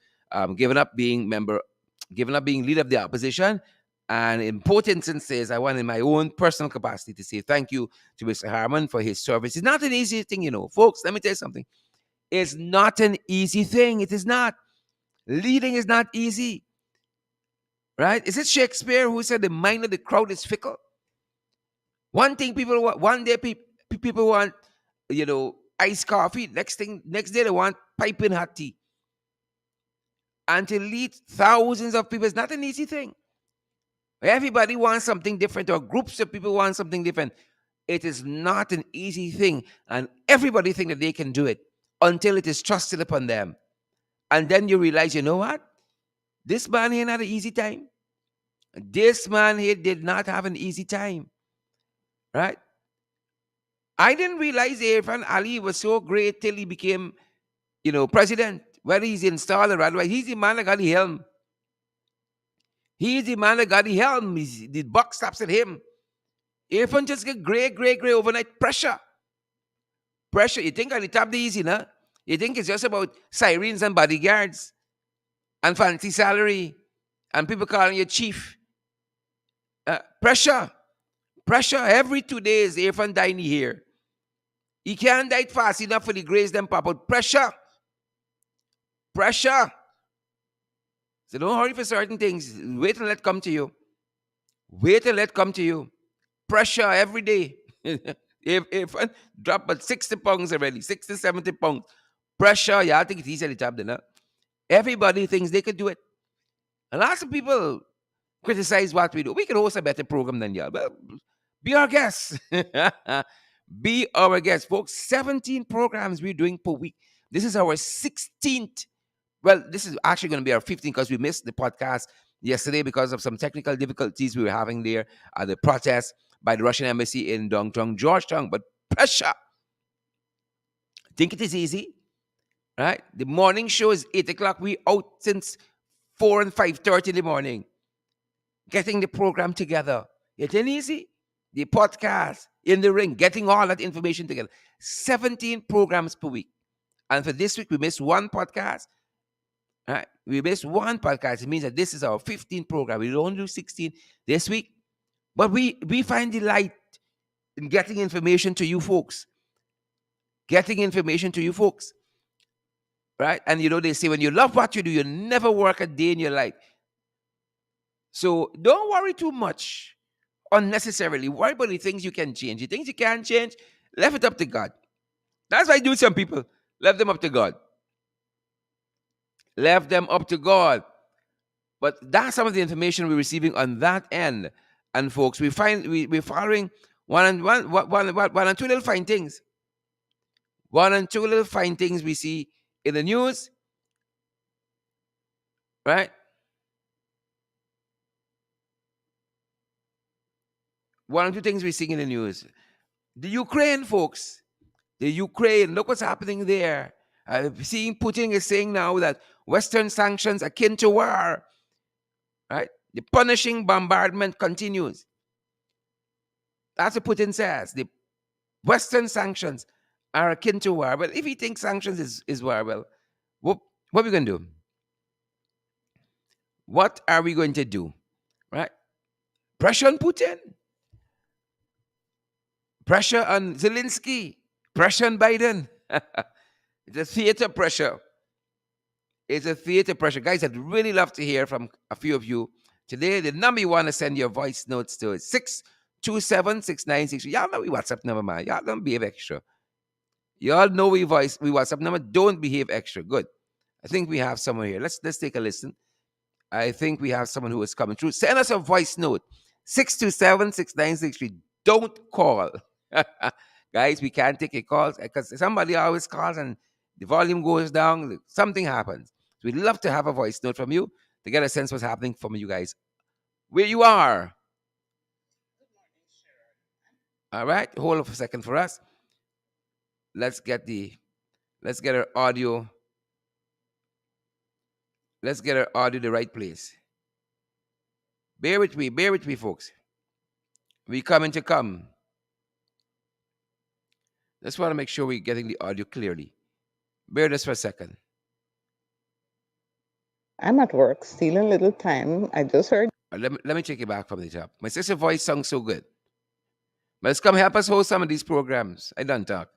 given up being leader of the opposition. And in both instances, I want in my own personal capacity to say thank you to Mr. Harmon for his service. It's not an easy thing, folks. Let me tell you something. It's not an easy thing. It is not. Leading is not easy, right? Is it Shakespeare who said the mind of the crowd is fickle? One thing people want, one day people want, iced coffee. Next day they want piping hot tea. And to lead thousands of people is not an easy thing. Everybody wants something different, or groups of people want something different. It is not an easy thing, and everybody think that they can do it until it is trusted upon them. And then you realize, you know what? This man here had an easy time. This man here did not have an easy time, right? I didn't realize Irfan Ali was so great till he became, president. Whether he's installed or otherwise, he's the man that got the helm. He's the man that got the helm. The buck stops at him. Irfan just get great, great, great overnight pressure. Pressure. You think on the top the easy, nah? You think it's just about sirens and bodyguards and fancy salary and people calling you chief. Pressure. Pressure. Every 2 days, Irfan dining here. He can't die fast enough for the grace them pop out. Pressure. Pressure. So don't hurry for certain things. Wait and let come to you. Wait and let come to you. Pressure every day. if I drop but 60 pounds already, 60, 70 pounds. Pressure. Yeah, I think it's easy to job then. Huh? Everybody thinks they could do it. And lots of people criticize what we do. We can host a better program than y'all. Well, be our guest. Be our guest, folks. 17 programs we're doing per week. This is our 16th. Well, this is actually going to be our 15th because we missed the podcast yesterday because of some technical difficulties we were having there at the protest by the Russian embassy in downtown Georgetown. But pressure. Think it is easy, right? The morning show is 8 o'clock. We out since 4 and 5:30 in the morning, getting the program together. It ain't easy. The podcast, in the ring, getting all that information together. 17 programs per week. And for this week, we missed one podcast. Right? We missed one podcast. It means that this is our 15th program. We don't do 16 this week. But we find delight in getting information to you folks. Getting information to you folks. Right? And they say when you love what you do, you never work a day in your life. So don't worry too much unnecessarily. Worry about the things you can change. The things you can't change, left it up to God. That's why I do some people. Left them up to God. Left them up to God. But that's some of the information we're receiving on that end. And folks, we're following one and two little fine things. One and two little fine things we see in the news, right? One or two things we see in the news. The Ukraine, folks. The Ukraine, look what's happening there. Seeing Putin is saying now that Western sanctions akin to war, right? The punishing bombardment continues. That's what Putin says. The Western sanctions are akin to war. But if he thinks sanctions is war, well, what are we going to do? What are we going to do? Right? Pressure on Putin, pressure on Zelensky, pressure on Biden. It's a theater pressure. It's a theater pressure. Guys, I'd really love to hear from a few of you today. The number you want to send your voice notes to is 627-6963. Y'all know we WhatsApp number, man. Y'all don't behave extra. Y'all know we WhatsApp number. Don't behave extra. Good. I think we have someone here. Let's take a listen. I think we have someone who is coming through. Send us a voice note. 627-6963. Don't call. Guys, we can't take your calls because somebody always calls and the volume goes down. Something happens. So we'd love to have a voice note from you to get a sense what's happening from you guys. Where you are. All right. Hold on for a second for us. Let's get the Let's get our audio. Let's get our audio the right place. Bear with me, folks. We coming to come. Just want to make sure we're getting the audio clearly. Bear this for a second. I'm at work, stealing a little time. I just heard. Let me take it back from the top. My sister's voice sounds so good. Let's come help us host some of these programs. I done talk.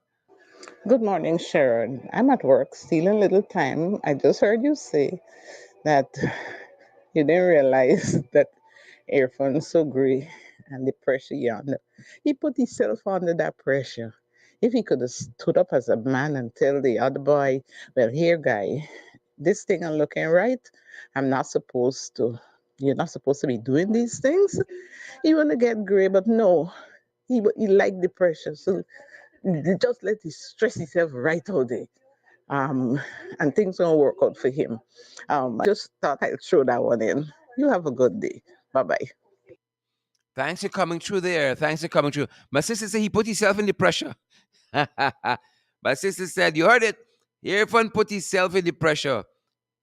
Good morning, Sharon. I'm at work, stealing a little time. I just heard you say that you didn't realize that earphones so gray and the pressure yonder. He put himself under that pressure. If he could have stood up as a man and tell the other boy, well, here, guy, this thing I'm looking right, I'm not supposed to. You're not supposed to be doing these things. He want to get gray, but no, he liked the pressure. So just let him stress himself right all day. Um, and things gonna work out for him. I just thought I'd throw that one in. You have a good day. Bye bye. Thanks for coming through there. Thanks for coming through. My sister said he put himself in the pressure. My sister said, you heard it. Earphone put himself in the pressure.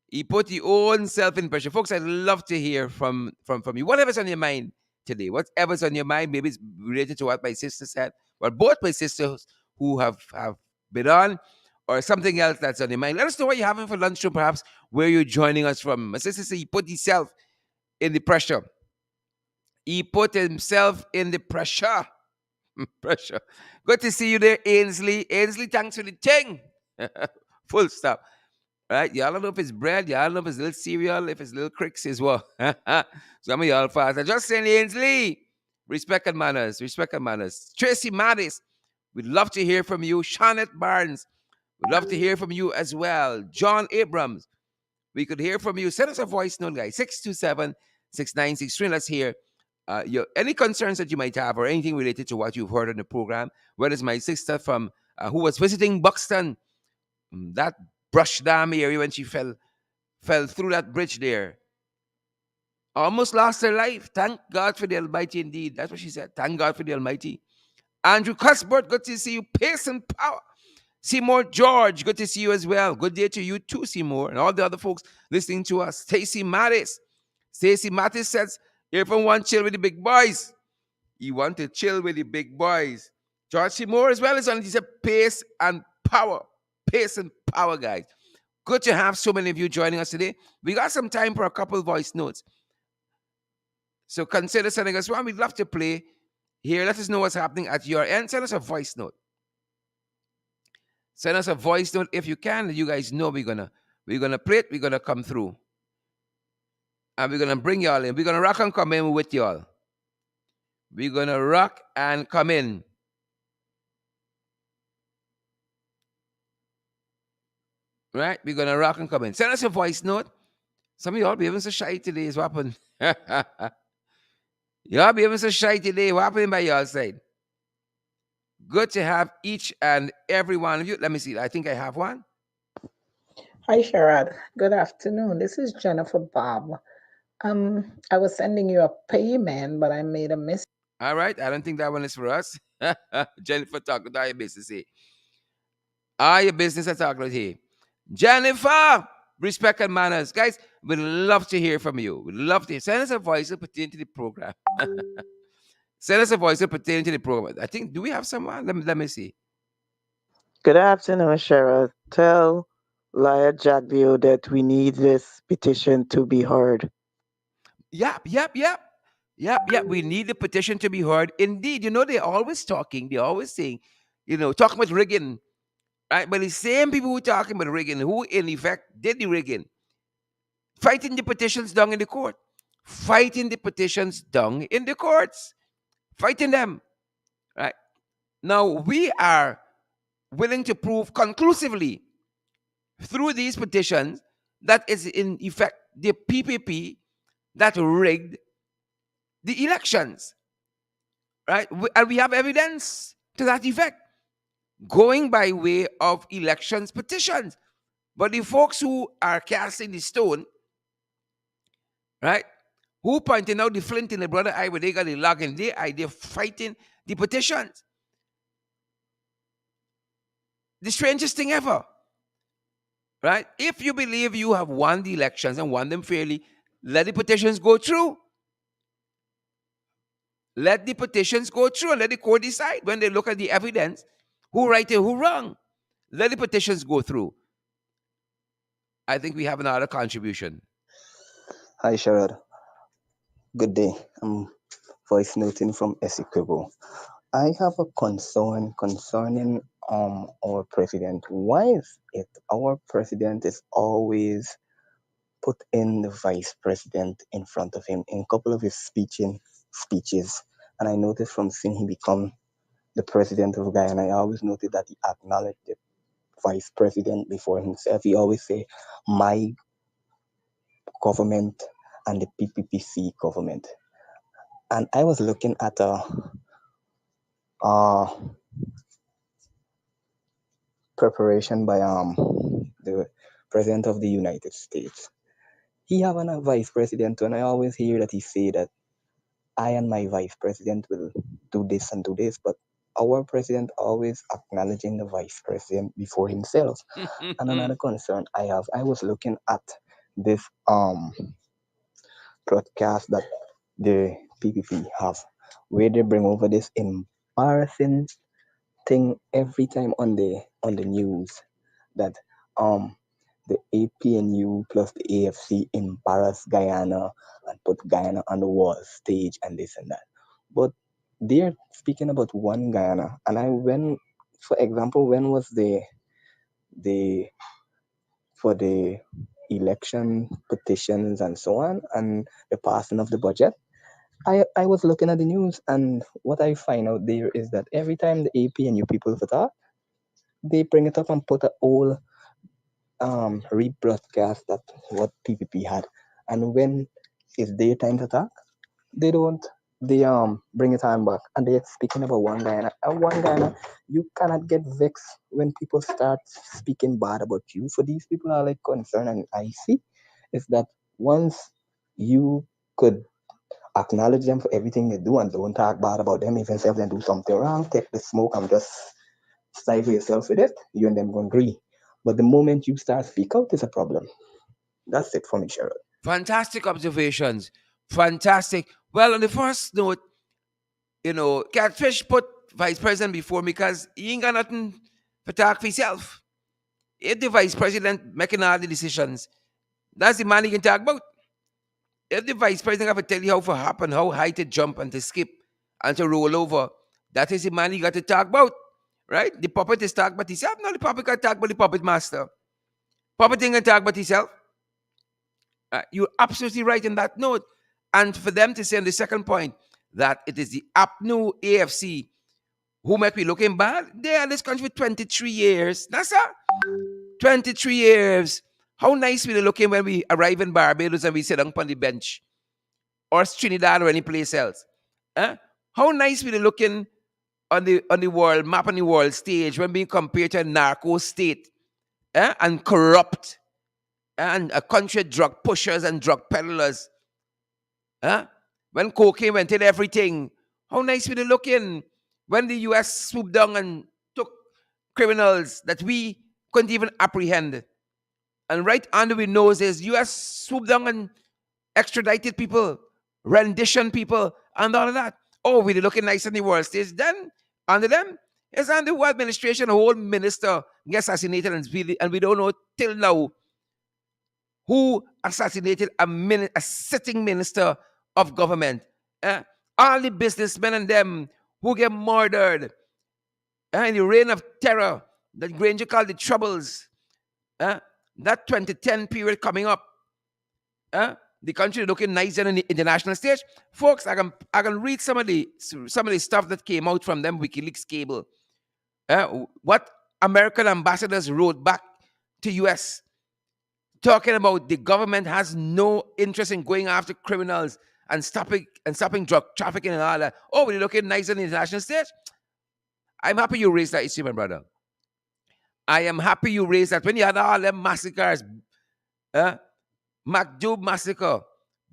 He put his own self in pressure. Folks, I'd love to hear from you. Whatever's on your mind today, whatever's on your mind, maybe it's related to what my sister said, or both my sisters who have been on, or something else that's on your mind. Let us know what you're having for lunch, or perhaps where you're joining us from. My sister said he put himself in the pressure. He put himself in the pressure. Pressure. Good to see you there, Ainsley. Ainsley, thanks for the thing. Full stop. Right? Y'all don't know if it's bread, y'all don't know if it's little cereal, if it's little cricks as well. Some of y'all fast. I just saying, Ainsley. Respect and manners. Respect and manners. Tracy Mattis, we'd love to hear from you. Shawnette Barnes, we'd love to hear from you as well. John Abrams, we could hear from you. Send us a voice note, guys. 627-6963. Let's hear any concerns that you might have or anything related to what you've heard on the program. Whether it's my sister from who was visiting Buxton, that Brushdam area when she fell through that bridge there. Almost lost her life. Thank God for the Almighty indeed. That's what she said. Thank God for the Almighty. Andrew Cuthbert, good to see you. Pace and power. Seymour George, good to see you as well. Good day to you too, Seymour, and all the other folks listening to us. Stacy Mattis. Stacy Mattis says, everyone want chill with the big boys. You want to chill with the big boys. George Seymour as well is on. He said, pace and power. Pace and power, guys. Good to have so many of you joining us today. We got some time for a couple voice notes. So consider sending us one. We'd love to play here. Let us know what's happening at your end. Send us a voice note. Send us a voice note if you can. You guys know we're gonna play it. We're gonna come through, and we're gonna bring y'all in. We're gonna rock and come in with y'all. We're gonna rock and come in. Right? We're gonna rock and come in. Send us a voice note. Some of y'all be even so shy today. Is what happened? Y'all be even so shy today. What happened by y'all side? Good to have each and every one of you. Let me see. I think I have one. Hi, Sharad. Good afternoon. This is Jennifer Bob. I was sending you a payment, but I made a mistake. All right. I don't think that one is for us. Jennifer, talk about your business here. Your business I talk about here. Jennifer, respect and manners. Guys, we'd love to hear from you. We'd love to send us a voice pertaining to the program. Send us a voice pertaining to the program. I think, do we have someone? Let me see. Good afternoon, Cheryl. Tell Lawyer Jagdeo that we need this petition to be heard. Yep. Yep. We need the petition to be heard. Indeed, they're always talking. They're always saying, talking about rigging, right? But the same people who talking about rigging, who in effect did the rigging, fighting the petitions down in the court, fighting the petitions down in the courts, fighting them, right? Now, we are willing to prove conclusively through these petitions that is in effect the PPP that rigged the elections, right? And we have evidence to that effect going by way of elections petitions. But the folks who are casting the stone, right, who pointing out the flint in the brother eye where they got the log in their eye, they're fighting the petitions. The strangest thing ever. right? If you believe you have won the elections and won them fairly, let the petitions go through. Let the petitions go through and let the court decide when they look at the evidence who right and who wrong. Let the petitions go through. I think we have another contribution. Hi, Sharad. Good day. I'm voice noting from Essequibo. I have a concern concerning our president. Why is it our president is always put in the vice president in front of him in a couple of his speeches? And I noticed from seeing he become the president of Guyana, I always noted that he acknowledged the vice president before himself. He always say, "My government and the PPPC government." And I was looking at a preparation by the president of the United States. He have a vice president, and I always hear that he say that I and my vice president will do this and do this, but our president always acknowledging the vice president before himself. And another concern I have, I was looking at this broadcast that the PPP have, where they bring over this embarrassing thing every time on the news that um the APNU plus the AFC embarrass Guyana and put Guyana on the world stage and this and that. But they're speaking about one Guyana, and for example, when was the for the election petitions and so on, and the passing of the budget? I was looking at the news, and what I find out there is that every time the APNU people talk, they bring it up and put a whole rebroadcast that what PPP had, and when it's their time to talk, they don't. They bring it on back, and they're speaking about one Guyana. And one Guyana, you cannot get vexed when people start speaking bad about you. For these people are like concerned, and I see is that once you could acknowledge them for everything they do and don't talk bad about them, even if they do something wrong, take the smoke and just stifle yourself with it, you and them going to agree. But the moment you start speak out, is a problem. That's it for me, Cheryl. Fantastic observations. Fantastic. Well, on the first note, Catfish put vice president before me because he ain't got nothing to talk for himself. If the vice president making all the decisions, that's the man he can talk about. If the vice president have to tell you how to hop and how high to jump and to skip and to roll over, that is the man you got to talk about. Right? The puppet is talk about himself. No, the puppet can talk about the puppet master. Puppet thing can talk about himself. You're absolutely right in that note. And for them to say on the second point that it is the APNU AFC who might be looking bad, they are in this country for 23 years. That's all. 23 years. How nice we looking when we arrive in Barbados and we sit down on the bench or Trinidad or any place else. Huh? How nice we looking on the world map on the world stage when being compared to a narco state and corrupt and a country of drug pushers and drug peddlers. Huh? When cocaine went in everything, how nice we looking when the US swooped down and took criminals that we couldn't even apprehend. And right under we nose is US swooped down and extradited people, rendition people, and all of that. Oh, we looking nice in the world stage. Then under them is under the administration, a whole minister gets assassinated, and we don't know till now who assassinated a sitting minister of government. Eh? All the businessmen and them who get murdered in the reign of terror that Granger called the Troubles. eh, that 2010 period coming up. The country looking nice on the international stage. Folks, I can read some of the stuff that came out from them WikiLeaks cable. What American ambassadors wrote back to US talking about the government has no interest in going after criminals and stopping drug trafficking and all that. Oh, we're looking nice on the international stage. I'm happy you raised that issue, my brother. I am happy you raised that. When you had all them massacres, uh, MacDube massacre,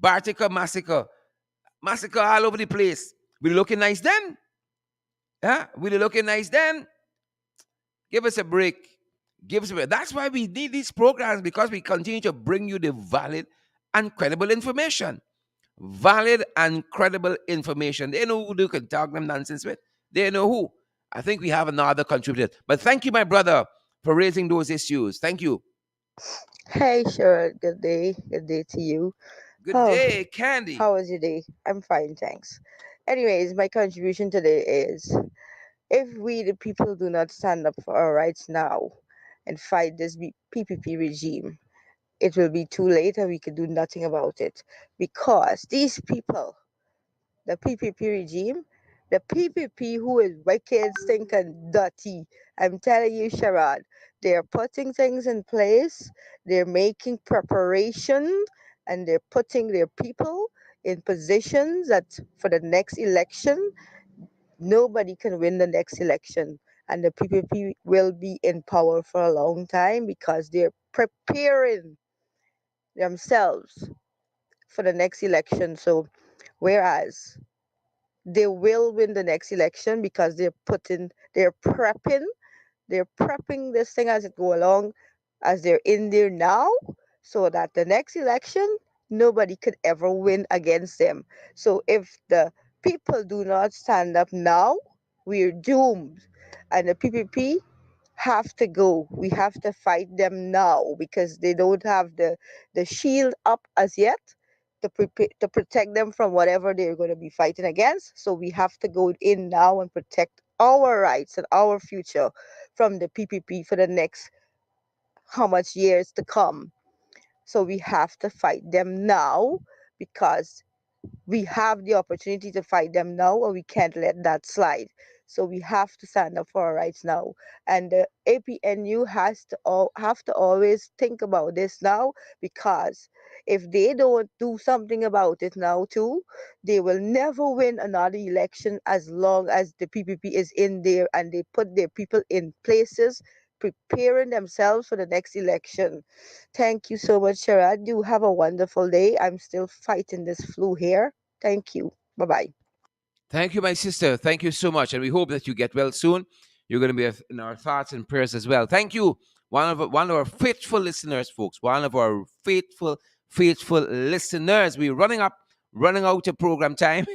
Bartica massacre all over the place. We looking nice then? We looking nice then? Give us a break. Gives away. That's why we need these programs, because we continue to bring you the valid and credible information. Valid and credible information. They know who they can talk them nonsense with. They know who. I think we have another contributor. But thank you, my brother, for raising those issues. Thank you. Hey, sure. Good day. Good day to you. Good Oh, day, Candy. how was your day? I'm fine, thanks. Anyways, my contribution today is if we, the people, do not stand up for our rights now and fight this PPP regime, it will be too late and we can do nothing about it. Because these people, the PPP regime, the PPP who is wicked, stinking, dirty. I'm telling you, Sharad, they're putting things in place, they're making preparation, and they're putting their people in positions that for the next election, nobody can win the next election. And the PPP will be in power for a long time because they're preparing themselves for the next election. So, whereas they will win the next election because they're prepping this thing as it go along, as they're in there now, so that the next election nobody could ever win against them. So if the people do not stand up now, we're doomed. And the PPP have to go. We have to fight them now because they don't have the shield up as yet to protect them from whatever they're going to be fighting against. So we have to go in now and protect our rights and our future from the PPP for the next how much years to come. So we have to fight them now because we have the opportunity to fight them now and we can't let that slide. So we have to stand up for our rights now. And the APNU have to always think about this now because if they don't do something about it now too, they will never win another election as long as the PPP is in there and they put their people in places preparing themselves for the next election. Thank you so much, Sharad. You have a wonderful day. I'm still fighting this flu here. Thank you. Bye bye. Thank you, my sister. Thank you so much. And we hope that you get well soon. You're going to be in our thoughts and prayers as well. Thank you. One of our faithful listeners, folks. One of our faithful listeners. We're running out of program time,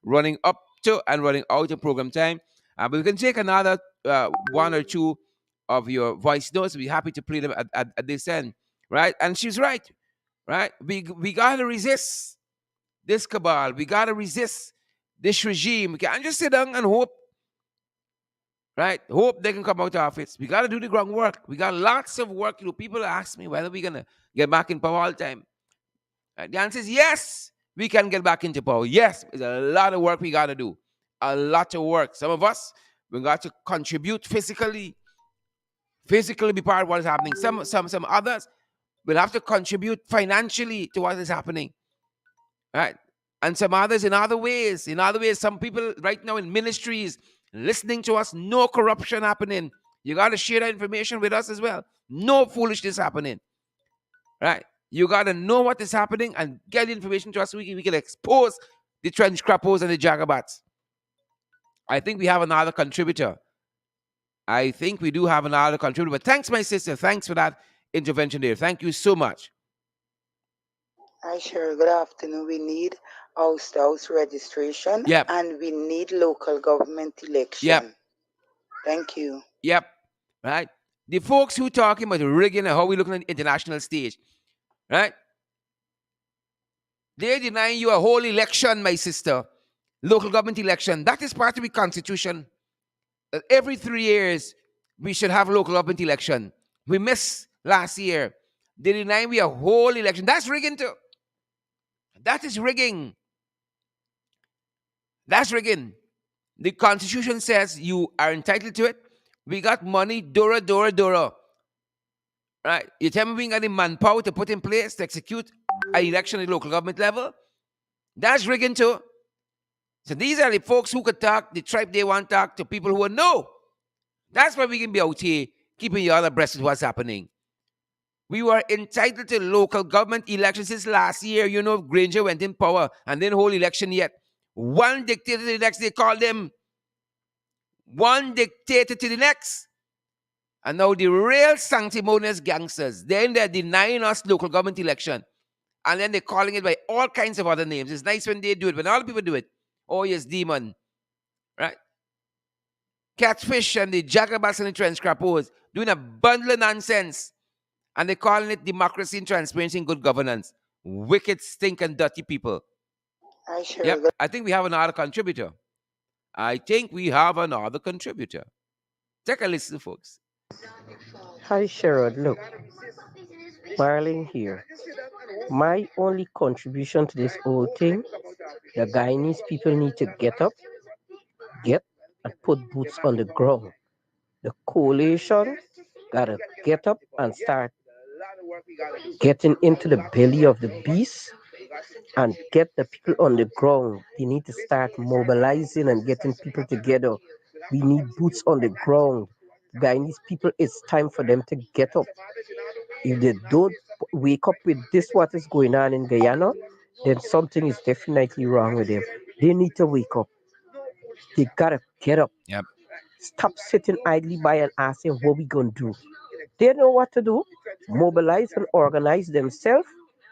running up to and running out of program time. But we can take another one or two of your voice notes. We're happy to play them at this end, right? And she's right, right? We gotta resist this cabal. We gotta resist this regime. We can't just sit down and hope, right? Hope they can come out of office. We gotta do the groundwork. We got lots of work to do. People ask me whether we're gonna get back in power all the time. Right? The answer is yes, we can get back into power. Yes, there's a lot of work we gotta do. A lot of work. Some of us we got to contribute physically be part of what is happening. Some others will have to contribute financially to what is happening. Right? And some others in other ways. In other ways, some people right now in ministries listening to us, no corruption happening. You got to share that information with us as well. No foolishness happening. Right? You got to know what is happening and get the information to us so we can expose the trench crappos and the jagabats. I think we have another contributor. I think we do have another contributor. But thanks, my sister. Thanks for that intervention there. Thank you so much. Hi, sure. Good afternoon. We need house-to-house registration Yep. and we need local government Yep. election. Thank you. Yep. Right? The folks who talking about rigging and how we looking at the international stage, right? They're denying you a whole election, my sister. Local government election. That is part of the constitution. Every 3 years, we should have a local government election. We missed last year. They deny we a whole election. That's rigging too. That is rigging. That's rigging. The constitution says you are entitled to it. We got money, Dora, Dora, Dora. Right? You tell me we got the manpower to put in place to execute an election at the local government level? That's rigging too. So these are the folks who could talk, the tribe they want to talk to people who are no. That's why we can be out here keeping you all abreast of what's happening. We were entitled to local government elections since last year. You know, Granger went in power and then whole election yet. One dictator to the next, they call them. One dictator to the next. And now the real sanctimonious gangsters, they're in there denying us local government election. And then they're calling it by all kinds of other names. It's nice when they do it, when all the people do it. Oh, yes, demon, right? Catfish and the jackabass and the trench crappos doing a bundle of nonsense. And they're calling it democracy and transparency and good governance. Wicked, stinking, dirty people. I share. Yep, Good. I think we have another contributor. I think we have another contributor. Take a listen, folks. Hi, Sherrod. Look, Marlene here. My only contribution to this whole thing, the Guyanese people need to get up, get, and put boots on the ground. The coalition gotta get up and start getting into the belly of the beast and get the people on the ground. They need to start mobilizing and getting people together. We need boots on the ground. Guyanese people, it's time for them to get up. If they don't wake up with this, what is going on in Guyana, then something is definitely wrong with them. They need to wake up. They gotta get up. Yep. Stop sitting idly by and asking what we gonna do. They know what to do. Mobilize and organize themselves.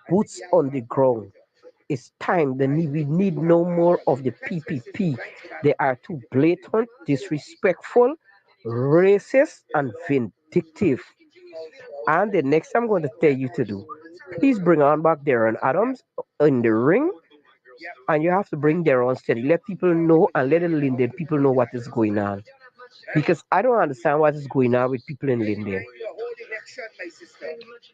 Boots on the ground. It's time. We need no more of the PPP. They are too blatant, disrespectful, racist, and vindictive. And the next I'm going to tell you to do, please bring on back Darren Adams in the ring. And you have to bring Darren steady. Let people know and let the Linden people know what is going on. Because I don't understand what is going on with people in Linden.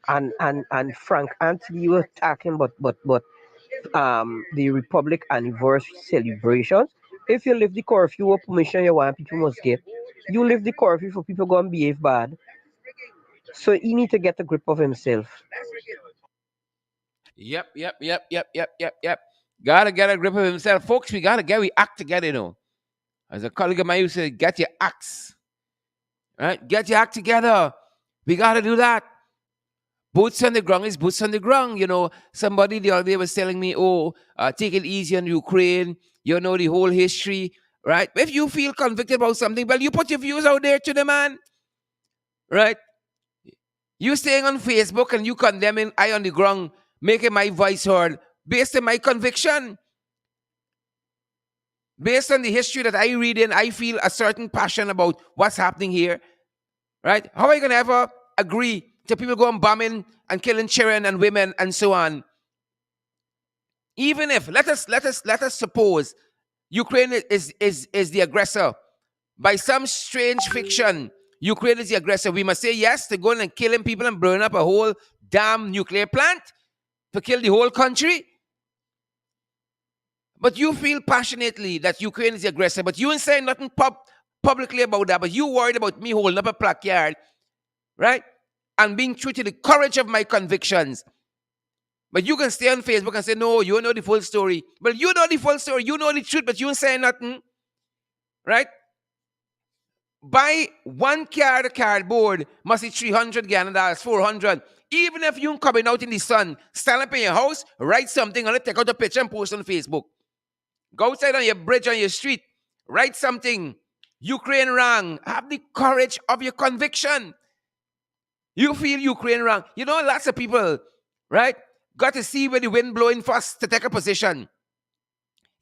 And Frank Anthony, you were talking about the Republic anniversary celebrations. If you lift the curfew, what permission you want people must get. You lift the curfew for people go and behave bad. So he need to get a grip of himself. Yep. Gotta get a grip of himself. Folks, we gotta get we act together, you know. As a colleague of mine used to say, get your acts. Right? Get your act together. We gotta do that. Boots on the ground is boots on the ground. You know, somebody the other day was telling me, oh, take it easy on Ukraine. You know the whole history, right? If you feel convicted about something, well, you put your views out there to the man, right? You staying on Facebook and you condemning I on the ground, making my voice heard based on my conviction, based on the history that I read in, I feel a certain passion about what's happening here, right? How are you going to ever agree to people going bombing and killing children and women and so on? Even if let us suppose Ukraine is the aggressor by some strange fiction. Ukraine is the aggressor. We must say yes to going and killing people and burning up a whole damn nuclear plant to kill the whole country. But you feel passionately that Ukraine is the aggressor, but you ain't saying nothing publicly about that. But you worried about me holding up a placard, right? And being true to the courage of my convictions. But you can stay on Facebook and say, no, you know the full story. Well, you know the full story. You know the truth, but you ain't saying nothing, right? Buy one cardboard, must be $300, 400. Even if you coming out in the sun, stand up in your house, write something, and take out a picture and post on Facebook. Go outside on your bridge, on your street, write something. Ukraine wrong. Have the courage of your conviction. You feel Ukraine wrong. You know, lots of people, right, got to see where the wind blowing first to take a position.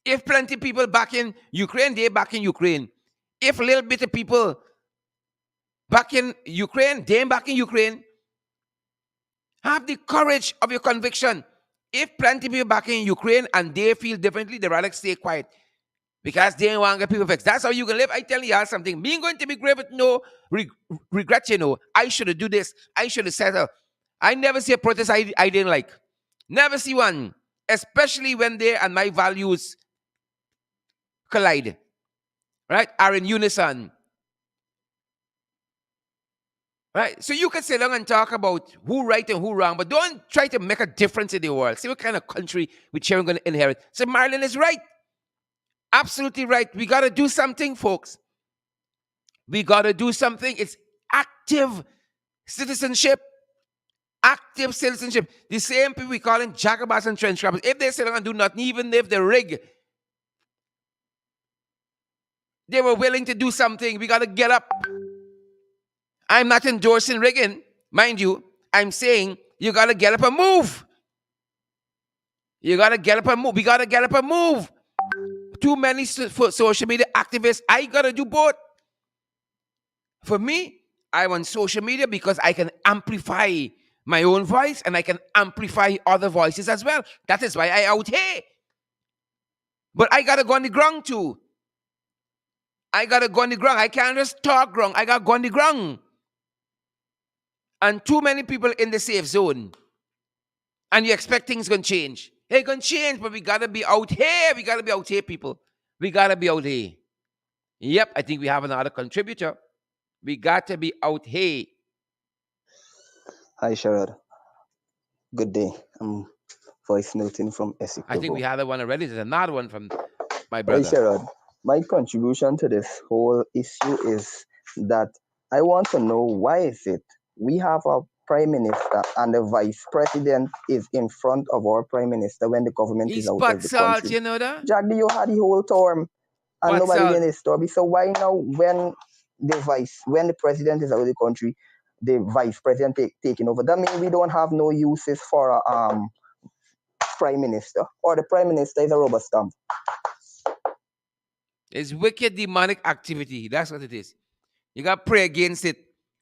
If plenty of people back in Ukraine, they back in Ukraine. If a little bit of people back in Ukraine, they back in Ukraine. Have the courage of your conviction. If plenty of people back in Ukraine and they feel differently, they rather stay quiet. Because they don't want to get people vexed. That's how you can live. I tell y'all something. Me going to be great with no regret, you know. I should have do this. I should have settled. I never see a protest I didn't like. Never see one. Especially when they and my values collide. Right? Are in unison. Right? So you can sit down and talk about who right and who wrong, but don't try to make a difference in the world. See what kind of country we're going to inherit. So Marilyn is right. Absolutely right. We got to do something, folks. We got to do something. It's active citizenship. Active citizenship. The same people we call in jackabass and trench grabbers. If they sit down and do nothing, even if they rig, they were willing to do something. We got to get up I'm not endorsing rigging, mind you. I'm saying you gotta get up and move. You gotta get up and move. We gotta get up and move. Too many social media activists. I gotta do both. For me, I'm on social media because I can amplify my own voice and I can amplify other voices as well. That is why I out here. But I gotta go on the ground too. I gotta go on the ground. I can't just talk ground. I gotta go on the ground. And too many people in the safe zone. And you expect things gonna change. Hey, gonna change, but we gotta be out here. We gotta be out here, people. We gotta be out here. Yep, I think we have another contributor. We got to be out here. Hi, Sherrod. Good day. I'm voice noting from I think we Essex. had the one already. There's another one from my Hey, brother. Sherrod. My contribution to this whole issue is that I want to know why is it we have a prime minister and the vice president is in front of our prime minister when the government is He's out of pot the salt, country. you know that? Jack, you had the whole term and Pot nobody salt. in the story. So why now when the president is out of the country, the vice president taking over? That means we don't have no uses for a prime minister, or the prime minister is a rubber stamp. It's wicked demonic activity. That's what it is. You got to pray against it.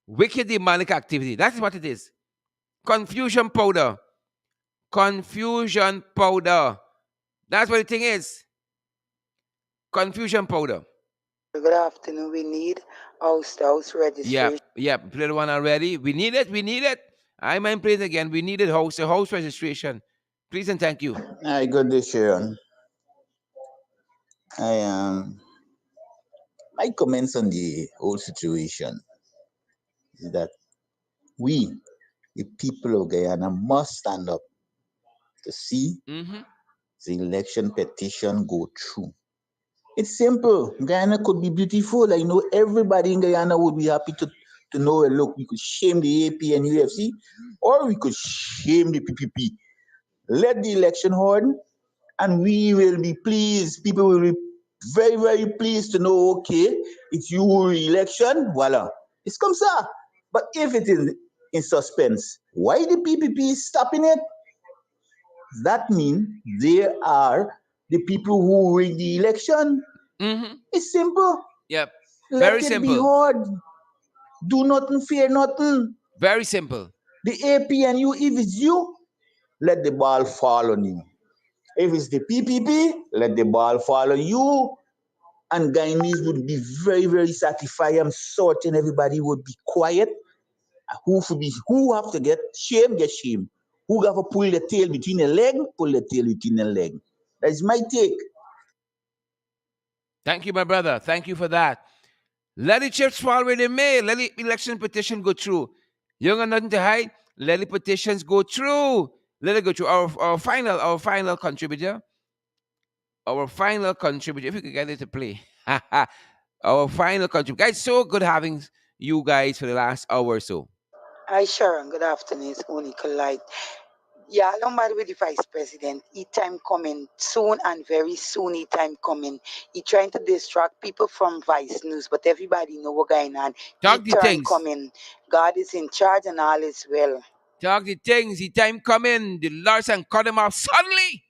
Wicked demonic activity. That's what it is. Confusion powder. Confusion powder. That's what the thing is. Confusion powder. Good afternoon. We need house-to-house registration. Yep, yep. Play the one already. We need it. We need it. I might play it again. We needed house registration. Please and thank you. Hi, good day, Sharon. I my comments on the whole situation is that we, the people of Guyana, must stand up to see Mm-hmm. the election petition go through. It's simple. Guyana could be beautiful. I know everybody in Guyana would be happy to know, look, we could shame the AP and UFC, or we could shame the PPP. Let the election hold, and we will be pleased. People will be very, very pleased to know, okay, it's your election, voila. It's come, sir. But if it is in suspense, why the PPP is stopping it? That means they are the people who rig the election. Mm-hmm. It's simple. Yep. Very Let it be simple. heard. Do nothing, fear nothing. Very simple. The AP and you, if it's you, let the ball fall on you. If it's the PPP, let the ball fall on you. And Guyanese would be very, very satisfied. I'm certain everybody would be quiet. Who have to get shame, get shame. Who have to pull the tail between the leg, pull the tail between the leg. That's my take. Thank you, my brother. Thank you for that. Let the chips fall where they may. Let the election petition go through. You don't got nothing to hide. Let the petitions go through. Let it go through. Our final contributor. Our final contributor. If you could get it to play. Our final contributor. Guys, so good having you guys for the last hour or so. Hi, Sharon. Good afternoon. It's Monica Light. Yeah, along by with the vice president, he time coming soon and very soon. He time coming. He trying to distract people from Vice News, but everybody know what going on. He Talk the turn things. coming. God is in charge and all is well. Talk the things. The time coming. The Larson cut him off suddenly.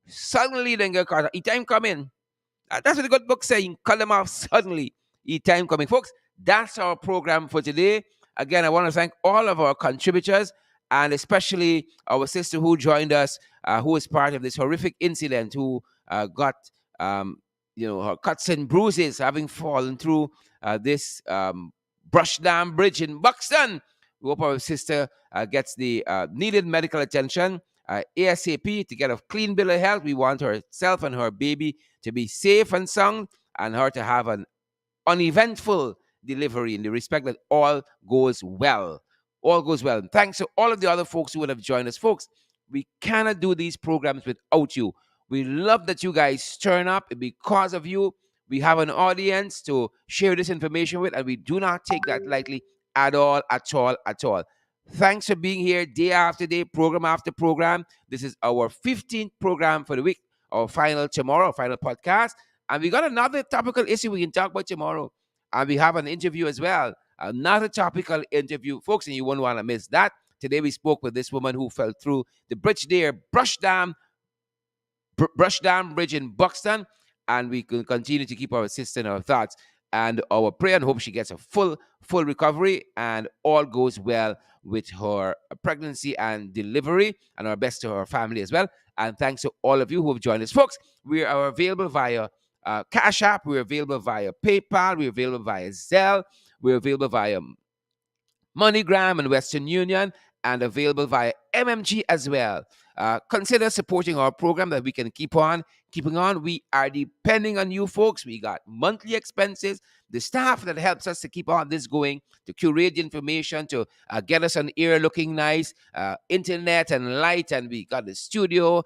Suddenly, then get caught. The time coming. That's what the good book saying. Cut them off suddenly. Time coming. Folks, that's our program for today. Again, I want to thank all of our contributors and especially our sister who joined us, who was part of this horrific incident, who got, her cuts and bruises having fallen through this Brushdam Bridge in Buxton. We hope our sister gets the needed medical attention ASAP to get a clean bill of health. We want herself and her baby to be safe and sound and her to have an uneventful delivery in the respect that all goes well. All goes well. And thanks to all of the other folks who would have joined us. Folks, we cannot do these programs without you. We love that you guys turn up. Because of you, we have an audience to share this information with, and we do not take that lightly at all, at all, at all. Thanks for being here day after day, program after program. This is our 15th program for the week, our final tomorrow, our final podcast. And we got another topical issue we can talk about tomorrow. And we have an interview as well. another topical interview, folks, and you won't want to miss that. Today we spoke with this woman who fell through the bridge there, Brushdam Bridge in Buxton, and we can continue to keep our sister in our thoughts and our prayer and hope she gets a full recovery and all goes well with her pregnancy and delivery, and our best to her family as well. And thanks to all of you who have joined us, folks. We are available via Cash App, we're available via PayPal, we're available via Zelle, we're available via MoneyGram and Western Union, and available via MMG as well. Consider supporting our program that we can keeping on. We are depending on you folks. We got monthly expenses, the staff that helps us to keep on this going, to curate the information, to get us on air looking nice, internet and light, and we got the studio,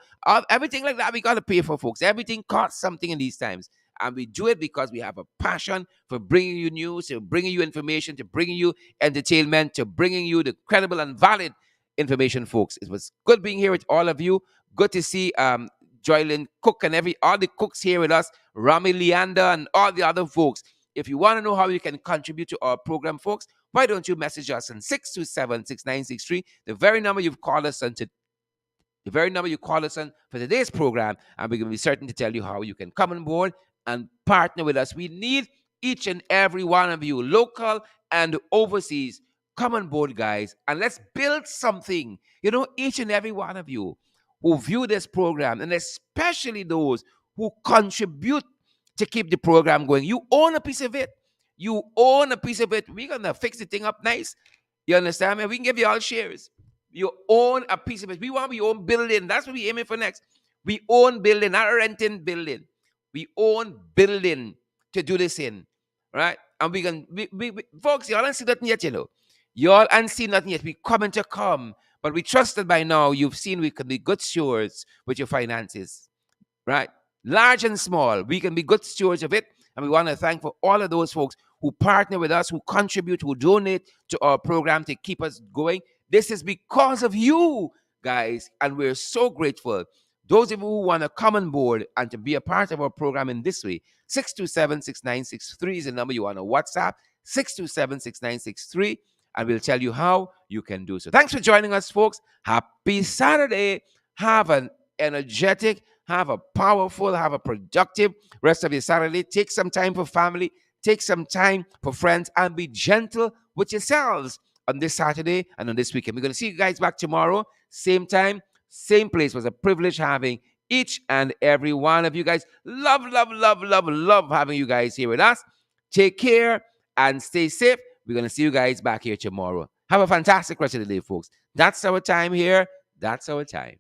everything like that. We got to pay for, folks. Everything costs something in these times. And we do it because we have a passion for bringing you news, to bringing you information, to bringing you entertainment, to bringing you the credible and valid information, folks. It was good being here with all of you. Good to see Joylyn Cook and all the cooks here with us, Rami Leander and all the other folks. If you want to know how you can contribute to our program, folks, why don't you message us on 627-6963, the very number you've called us on the very number you call us on for today's program, and we're going to be certain to tell you how you can come on board and partner with us. We need each and every one of you, local and overseas. Come on board, guys, and let's build something. Each and every one of you who view this program, and especially those who contribute to keep the program going. You own a piece of it. You own a piece of it. We're going to fix the thing up nice. You understand me? We can give you all shares. You own a piece of it. We own building. That's what we aiming for next. We own building, not renting building. We own building to do this in, right? And folks, y'all ain't seen nothing yet, Y'all ain't seen nothing yet. We coming to come, but we trust that by now you've seen we can be good stewards with your finances, right? Large and small, we can be good stewards of it. And we want to thank for all of those folks who partner with us, who contribute, who donate to our program to keep us going. This is because of you, guys, and we're so grateful. Those of you who want to come on board and to be a part of our program in this way, 627-6963 is the number you want to WhatsApp, 627-6963, and we'll tell you how you can do so. Thanks for joining us, folks. Happy Saturday. Have an energetic, have a powerful, have a productive rest of your Saturday. Take some time for family, take some time for friends, and be gentle with yourselves on this Saturday and on this weekend. We're going to see you guys back tomorrow, same time, same place. It was a privilege having each and every one of you guys. Love, love, love, love, love having you guys here with us. Take care and stay safe. We're going to see you guys back here tomorrow. Have a fantastic rest of the day, folks. That's our time here. That's our time.